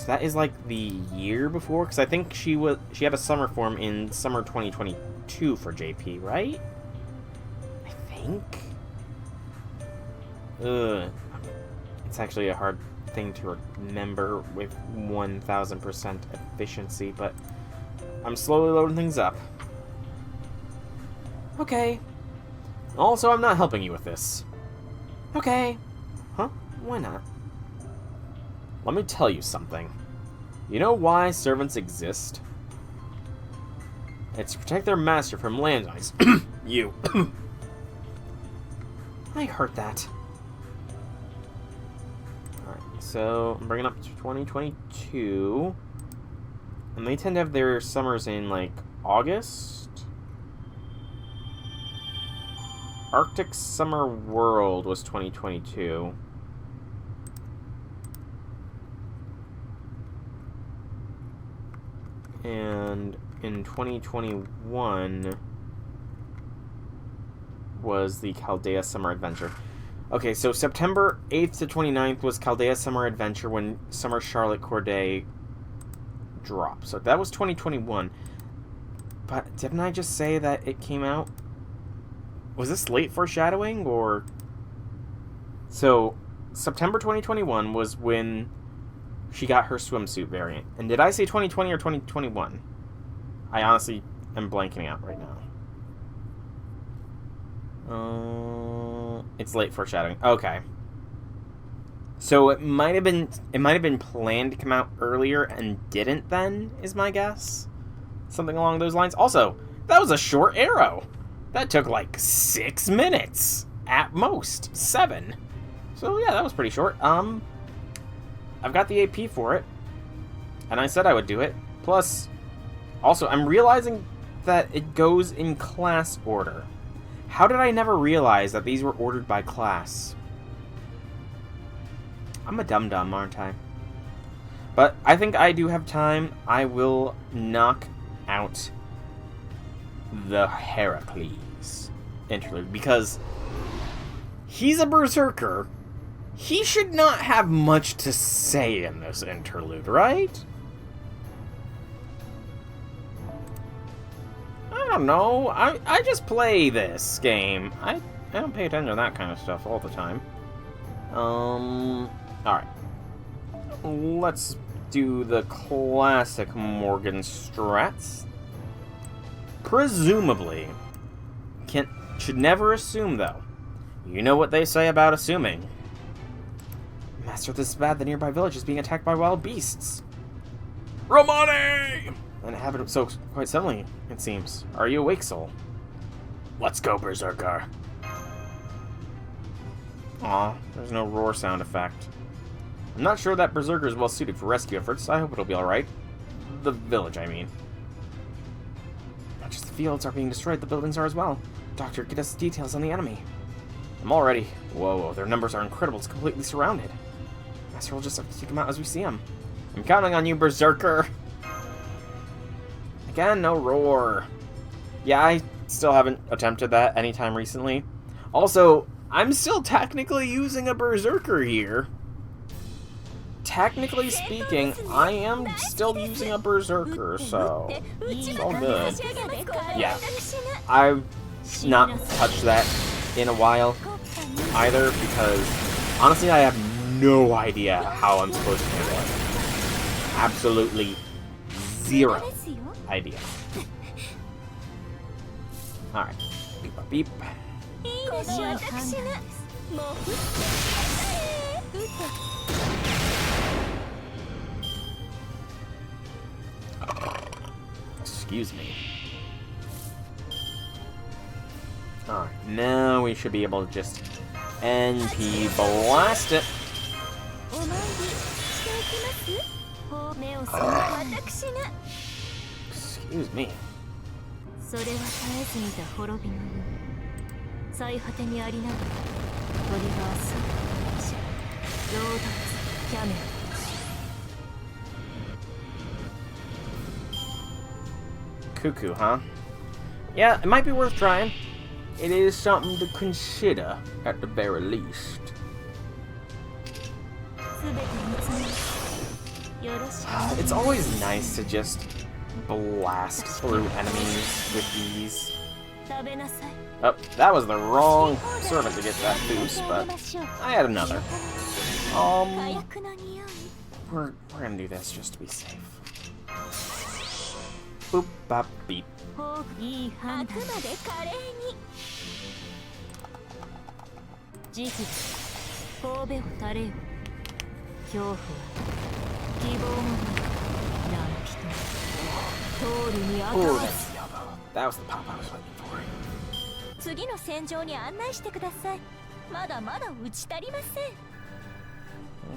Speaker 2: that is like the year before, because I think she had a summer form in summer 2022 for JP, right? I think. It's actually a hard thing to remember with 1000% efficiency, but I'm slowly loading things up.
Speaker 1: Okay.
Speaker 2: Also, I'm not helping you with this.
Speaker 1: Okay. Huh? Why not?
Speaker 2: Let me tell you something. You know why servants exist? It's to protect their master from landmines. You.
Speaker 1: I heard that.
Speaker 2: So, I'm bringing up to 2022. And they tend to have their summers in, like, August? Arctic Summer World was 2022. And in 2021 was the Chaldea Summer Adventure. Okay, so September 8th to 29th was Chaldea Summer Adventure when Summer Charlotte Corday dropped. So that was 2021. But didn't I just say that it came out? Was this late foreshadowing or... So, September 2021 was when she got her swimsuit variant. And did I say 2020 or 2021? I honestly am blanking out right now. It's late foreshadowing. Okay. So it might have been planned to come out earlier and didn't then, is my guess. Something along those lines. Also, that was a short arrow. That took like 6 minutes. At most. 7. So yeah, that was pretty short. I've got the AP for it. And I said I would do it. Plus, also, I'm realizing
Speaker 1: that it goes in class order. How did I never realize that these were ordered by class? I'm a dum-dum, aren't I? But I think I do have time. I will knock out the Heracles interlude, because he's a berserker. He should not have much to say in this interlude, right? I don't know. I just play this game. I don't pay attention to that kind of stuff all the time. Alright. Let's do the classic Morgan strats. Presumably. Should never assume, though. You know what they say about assuming. Master, this is bad. The nearby village is being attacked by wild beasts. Romani! And it happened so quite suddenly, it seems. Are you awake, soul? Let's go, berserker. Aw, there's no roar sound effect. I'm not sure that berserker is well suited for rescue efforts. I hope it'll be alright. The village, I mean. Not just the fields are being destroyed, the buildings are as well. Doctor, get us details on the enemy. I'm all ready. Whoa, their numbers are incredible. It's completely surrounded. Master, we'll just have to take them out as we see them. I'm counting on you, berserker. Again, no roar. Yeah, I still haven't attempted that anytime recently. Also, I'm still technically using a berserker here. Technically speaking, I am still using a berserker, so it's all good. Yeah, I've not touched that in a while either, because honestly I have no idea how I'm supposed to handle it. Absolutely zero idea. Alright. Beep, beep. Excuse me. Alright, now we should be able to just NP blast it. Excuse me. Cuckoo, huh? Yeah, it might be worth trying. It is something to consider, at the very least. It's always nice to just blast through enemies with these. Oh, that was the wrong servant to get that boost, but I had another. We're gonna do this just to be safe. Boop, bop, beep. Oh, that's yellow. That was the pop I was looking for.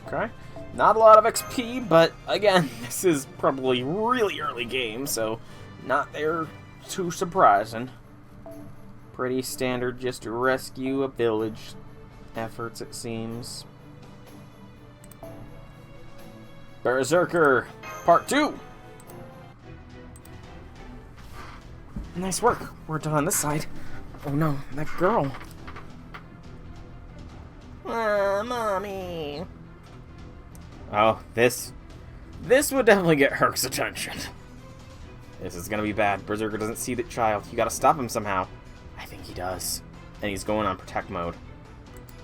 Speaker 1: Okay. Not a lot of XP, but again, this is probably really early game, so not there too surprising. Pretty standard, just rescue a village efforts, it seems. Berserker Part 2! Nice work. We're done on this side. Oh no, that girl. Mommy. Oh, this would definitely get Herc's attention. This is gonna be bad. Berserker doesn't see the child. You gotta stop him somehow. I think he does. And he's going on protect mode.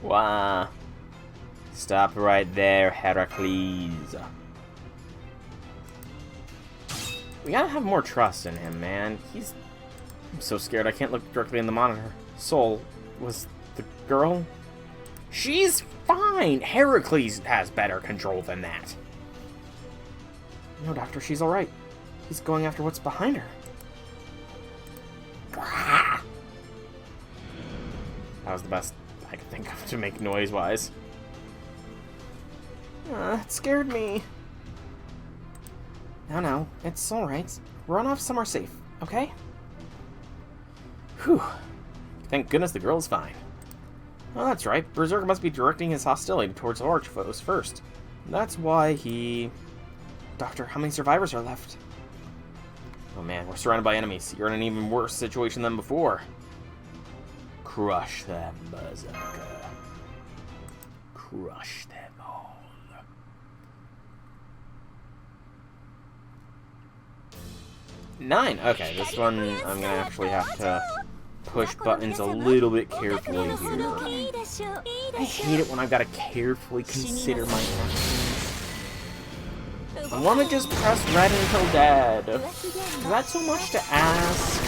Speaker 1: Wah. Stop right there, Heracles. We gotta have more trust in him, man. I'm so scared I can't look directly in the monitor. Soul was the girl? She's fine! Heracles has better control than that. No, Doctor, she's alright. He's going after what's behind her. That was the best I could think of to make noise-wise. It scared me. No, it's alright. Run off somewhere safe, okay? Whew. Thank goodness the girl is fine. Oh, that's right. Berserker must be directing his hostility towards large foes first. That's why he... Doctor, how many survivors are left? Oh man, we're surrounded by enemies. You're in an even worse situation than before. Crush them, Berserker. Crush them all. Nine. Okay, this one I'm gonna actually have to push buttons a little bit carefully here. I hate it when I've got to carefully consider my actions. I want to just press red until dead. Is that so much to ask?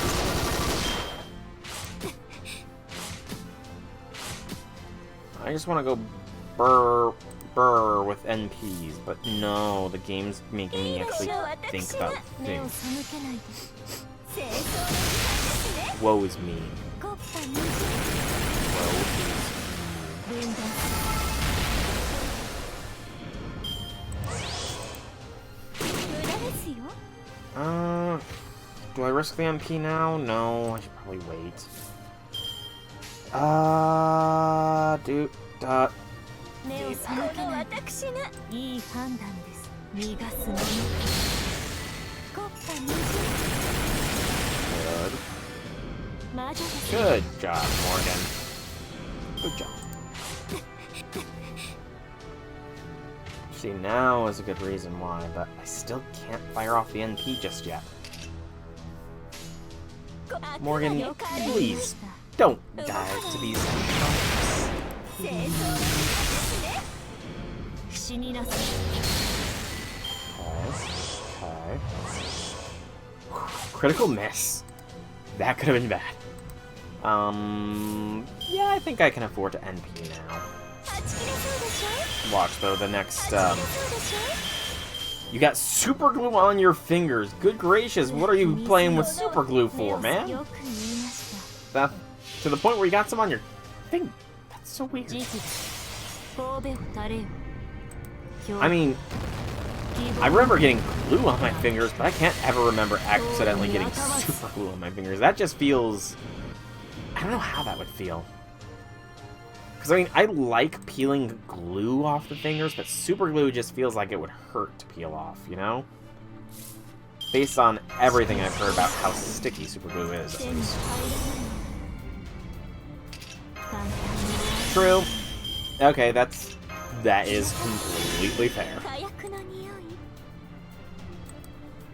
Speaker 1: I just want to go burr with NPs, but no, the game's making me actually think about things. Woe is me. Woe is me. Do I risk the MP now? No, I should probably wait. Good job, Morgan. Good job. See, now is a good reason why, but I still can't fire off the NP just yet. Morgan, please, don't die to these shots. Okay. Critical miss. That could have been bad. Yeah, I think I can afford to NP now. Watch, though, the next, You got super glue on your fingers. Good gracious, what are you playing with super glue for, man? That, to the point where you got some on your finger. That's so weird. I mean, I remember getting glue on my fingers, but I can't ever remember accidentally getting super glue on my fingers. That just feels... I don't know how that would feel. Because, I mean, I like peeling glue off the fingers, but super glue just feels like it would hurt to peel off, you know? Based on everything I've heard about how sticky super glue is, at least. True. Okay, that is completely fair.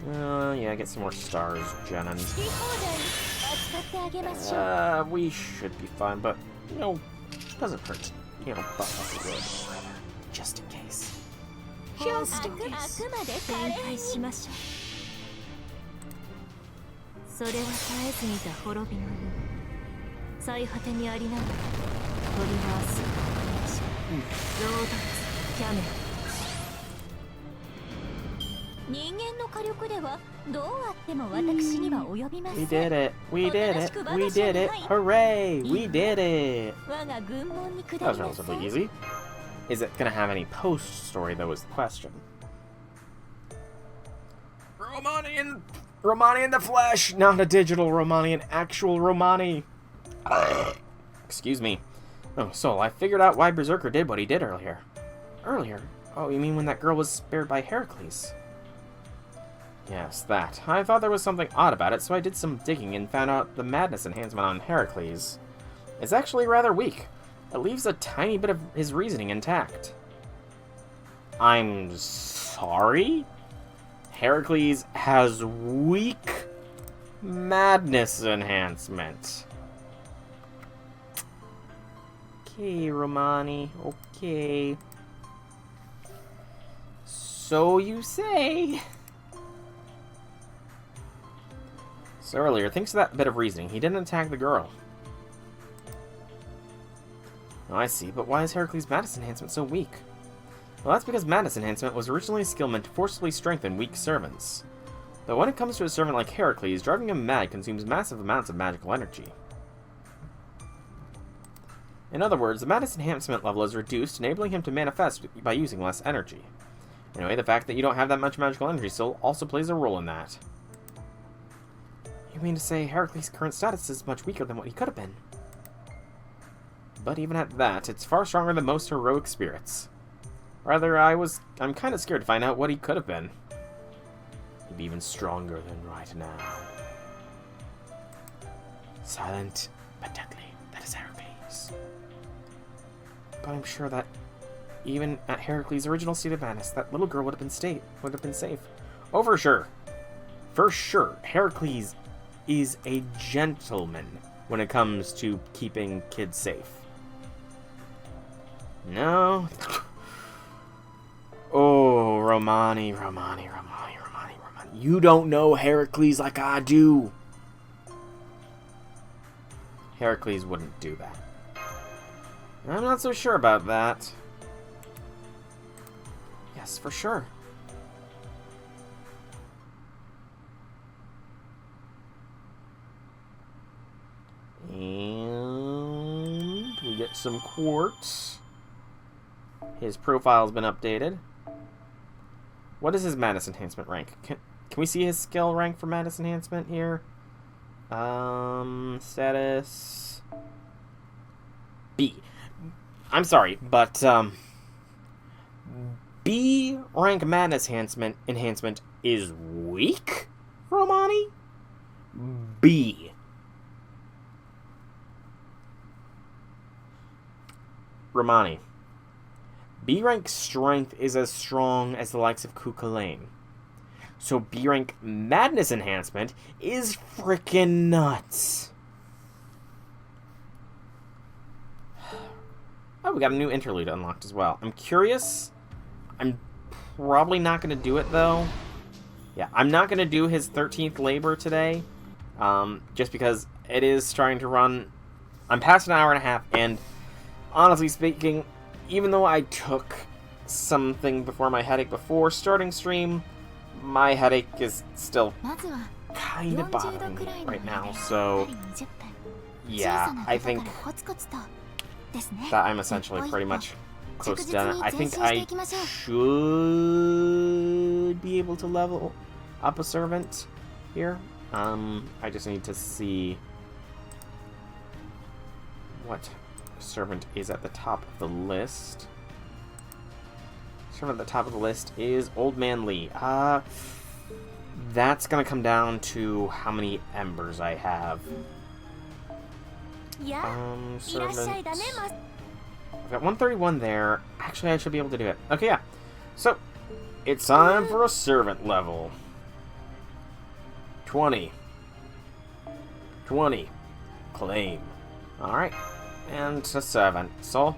Speaker 1: Yeah, get some more stars, Jenin. We should be fine, but, you know, doesn't hurt. You know, buff us a little bit. Just in case. Just in case. We did it! We did it! We did it! Hooray! We did it! That was relatively easy. Is it gonna have any post-story, though, is the question. Romani in the flesh! Not a digital Romani, an actual Romani! Excuse me. Oh, so I figured out why Berserker did what he did earlier. Earlier? Oh, you mean when that girl was spared by Heracles? Yes, that. I thought there was something odd about it, so I did some digging and found out the madness enhancement on Heracles is actually rather weak. It leaves a tiny bit of his reasoning intact. I'm sorry? Heracles has weak madness enhancement. Okay, Romani. Okay. So you say. So earlier, thanks to that bit of reasoning, he didn't attack the girl. Oh, I see, but why is Heracles' Madness Enhancement so weak? Well, that's because Madness Enhancement was originally a skill meant to forcibly strengthen weak servants. Though when it comes to a servant like Heracles, driving him mad consumes massive amounts of magical energy. In other words, the Madness Enhancement level is reduced, enabling him to manifest by using less energy. Anyway, the fact that you don't have that much magical energy still also plays a role in that. You mean to say Heracles' current status is much weaker than what he could have been? But even at that, it's far stronger than most heroic spirits. Rather, I'm kind of scared to find out what he could have been. He'd be even stronger than right now. Silent, but deadly. That is Heracles. But I'm sure that even at Heracles' original state of madness, that little girl would have been safe. Oh, for sure. For sure. Heracles is a gentleman when it comes to keeping kids safe. No. Oh, Romani. You don't know Heracles like I do. Heracles wouldn't do that. I'm not so sure about that. Yes, for sure. And we get some quartz. His profile's been updated. What is his Madness Enhancement rank? Can we see his skill rank for Madness Enhancement here? Status B. I'm sorry, but B rank Madness enhancement is weak, Romani? B. Romani. B rank strength is as strong as the likes of Kukulane. So B rank Madness enhancement is frickin' nuts. Oh, we got a new interlude unlocked as well. I'm curious. I'm probably not going to do it, though. Yeah, I'm not going to do his 13th labor today. Just because it is trying to run... I'm past an hour and a half, and honestly speaking, even though I took something before my headache before starting stream, my headache is still kind of bothering me right now, so yeah, I think that I'm essentially pretty much close to done. I think I should be able to level up a servant here. I just need to see what servant is at the top of the list. Servant at the top of the list is Old Man Lee. That's gonna come down to how many embers I have. Servant. I've got 131 there. Actually, I should be able to do it. Okay, yeah. So, it's time for a servant level. 20. 20. Claim. Alright. And a servant. So,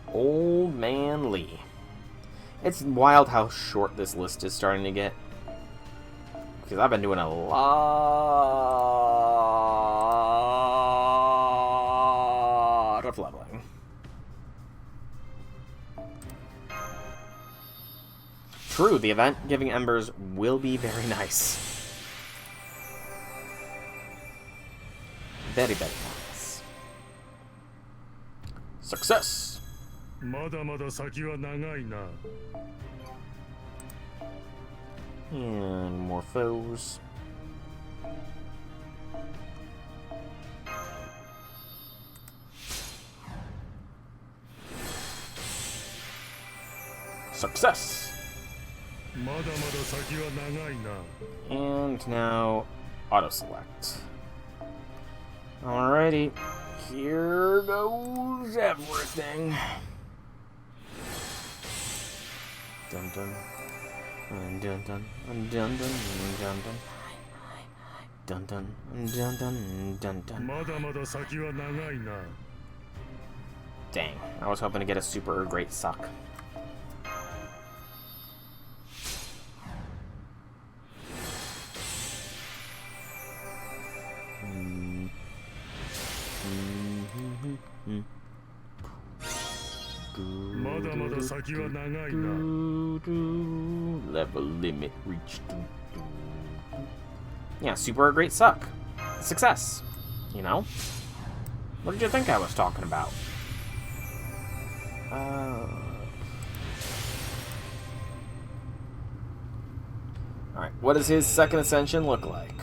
Speaker 1: Old Man Lee. It's wild how short this list is starting to get. Because I've been doing a lot of leveling. True, the event giving embers will be very nice. Very, very nice. Success! And more foes. Success! And now, auto-select. Alrighty, here goes everything. Dun dun. Dun dun dun dun dun dun dun dun dun dun dun. Dang, I was hoping to get a super great suck. Level limit reached. Yeah, super great suck. Success. You know? What did you think I was talking about? Alright, what does his second ascension look like?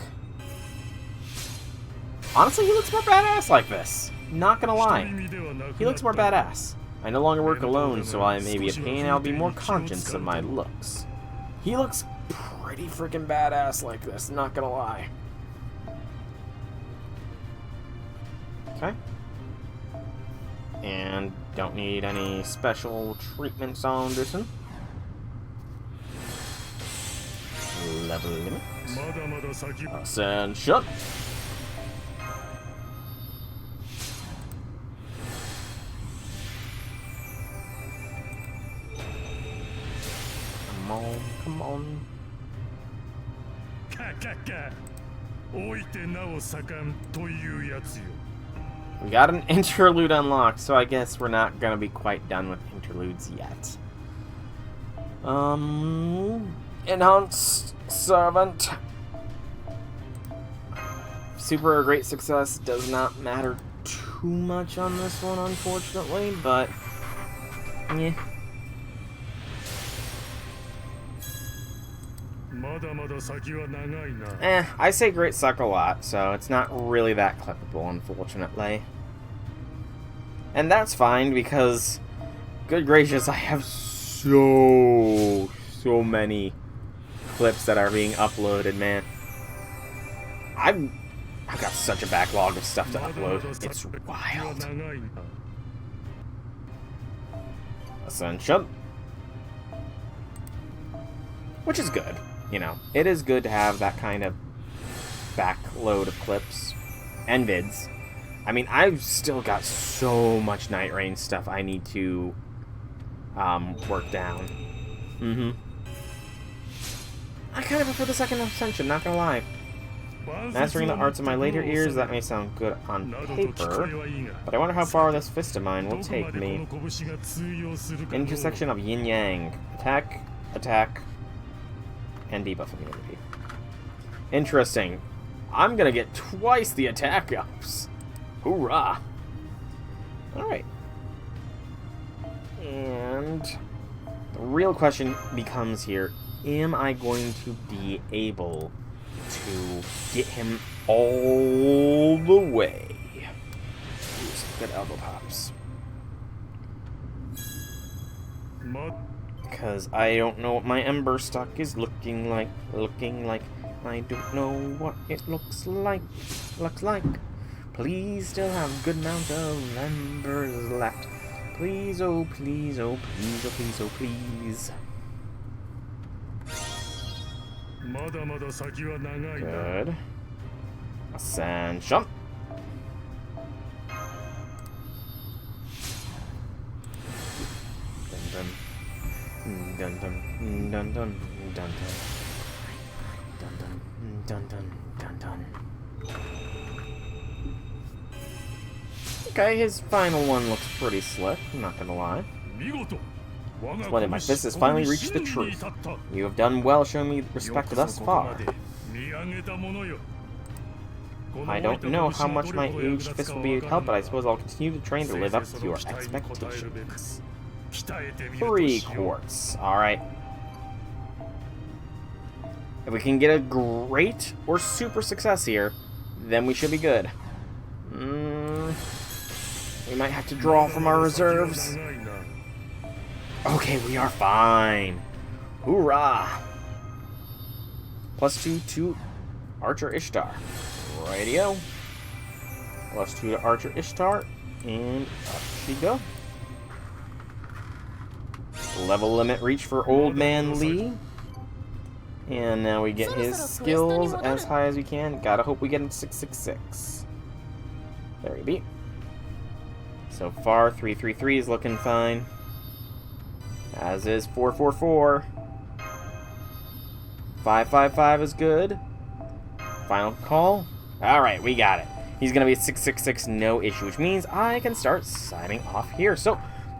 Speaker 1: Honestly, he looks more badass like this. Not gonna lie. He looks more badass. I no longer work alone, so I may be a pain, I'll be more conscious of my looks. He looks pretty freaking badass like this, not gonna lie. Okay. And don't need any special treatments on this one. Level limit. Ascension. Come on, come on. We got an interlude unlocked, so I guess we're not gonna be quite done with interludes yet. Enhanced servant. Super or great success does not matter too much on this one, unfortunately, but yeah. I say great suck a lot, so it's not really that clippable, unfortunately. And that's fine, because, good gracious, I have so many clips that are being uploaded, man. I've got such a backlog of stuff to upload. It's wild. Ascension. Which is good. You know, it is good to have that kind of backload of clips and vids. I mean, I've still got so much Night Rain stuff I need to work down. I kind of prefer the second Ascension, not gonna lie. Mastering the arts of my later years, that may sound good on paper, but I wonder how far this fist of mine will take me. Intersection of yin-yang. Attack, attack, and debuff immunity. Interesting. I'm gonna get twice the attack ups. Hoorah! Alright. And the real question becomes here, am I going to be able to get him all the way? Ooh, some good elbow pops. Because I don't know what my Ember stock is looking like. I don't know what it looks like. Please still have a good amount of Embers left. Please, oh please, oh please, oh please, oh please. Good. Ascension. Dun dun dun dun dun dun dun dun dun dun. Okay, his final one looks pretty slick, I'm not gonna lie. Splendid, my fist has finally reached the truth. You have done well showing me respect thus far. I don't know how much my aged fist will be of help, but I suppose I'll continue to train to live up to your expectations. 3 quartz. Alright. If we can get a great or super success here, then we should be good. We might have to draw from our reserves. Okay, we are fine. Hoorah! +2 to Archer Ishtar. Radio. +2 to Archer Ishtar. And up she go. Level limit reach for Old Man Lee. And now we get his skills as high as we can. Gotta hope we get him 666. There we be. So far, 333 is looking fine. As is 444. 555 is good. Final call. Alright, we got it. He's gonna be at 666, no issue, which means I can start signing off here. So,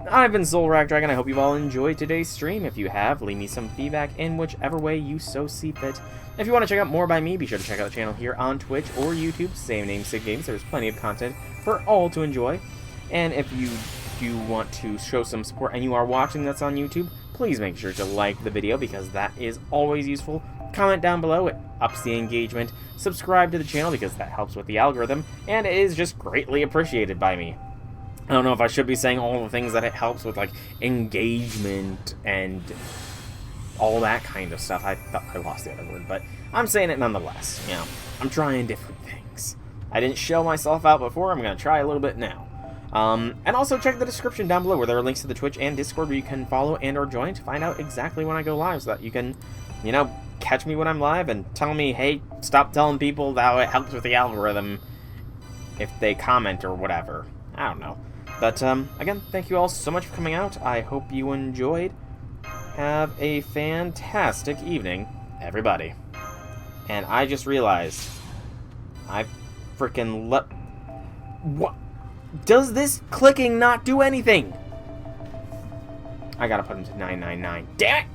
Speaker 1: I've been Solrak Dragon. I hope you've all enjoyed today's stream. If you have, leave me some feedback in whichever way you so see fit. If you want to check out more by me, be sure to check out the channel here on Twitch or YouTube. Same name, Sig Games. There's plenty of content for all to enjoy. And if you do want to show some support and you are watching that's on YouTube, please make sure to like the video because that is always useful. comment down below, it ups the engagement, subscribe to the channel because that helps with the algorithm, and it is just greatly appreciated by me. I don't know if I should be saying all the things that it helps with, like engagement and all that kind of stuff. I thought I lost the other word, but I'm saying it nonetheless. You know, I'm trying different things. I didn't show myself out before, I'm going to try a little bit now. And also check the description down below where there are links to the Twitch and Discord where you can follow and or join to find out exactly when I go live so that you can, you know, catch me when I'm live and tell me, hey, stop telling people how it helps with the algorithm if they comment or whatever. I don't know. But, again, thank you all so much for coming out. I hope you enjoyed. Have a fantastic evening, everybody. And I just realized I freaking what? Does this clicking not do anything? I gotta put him to 999. Damn it!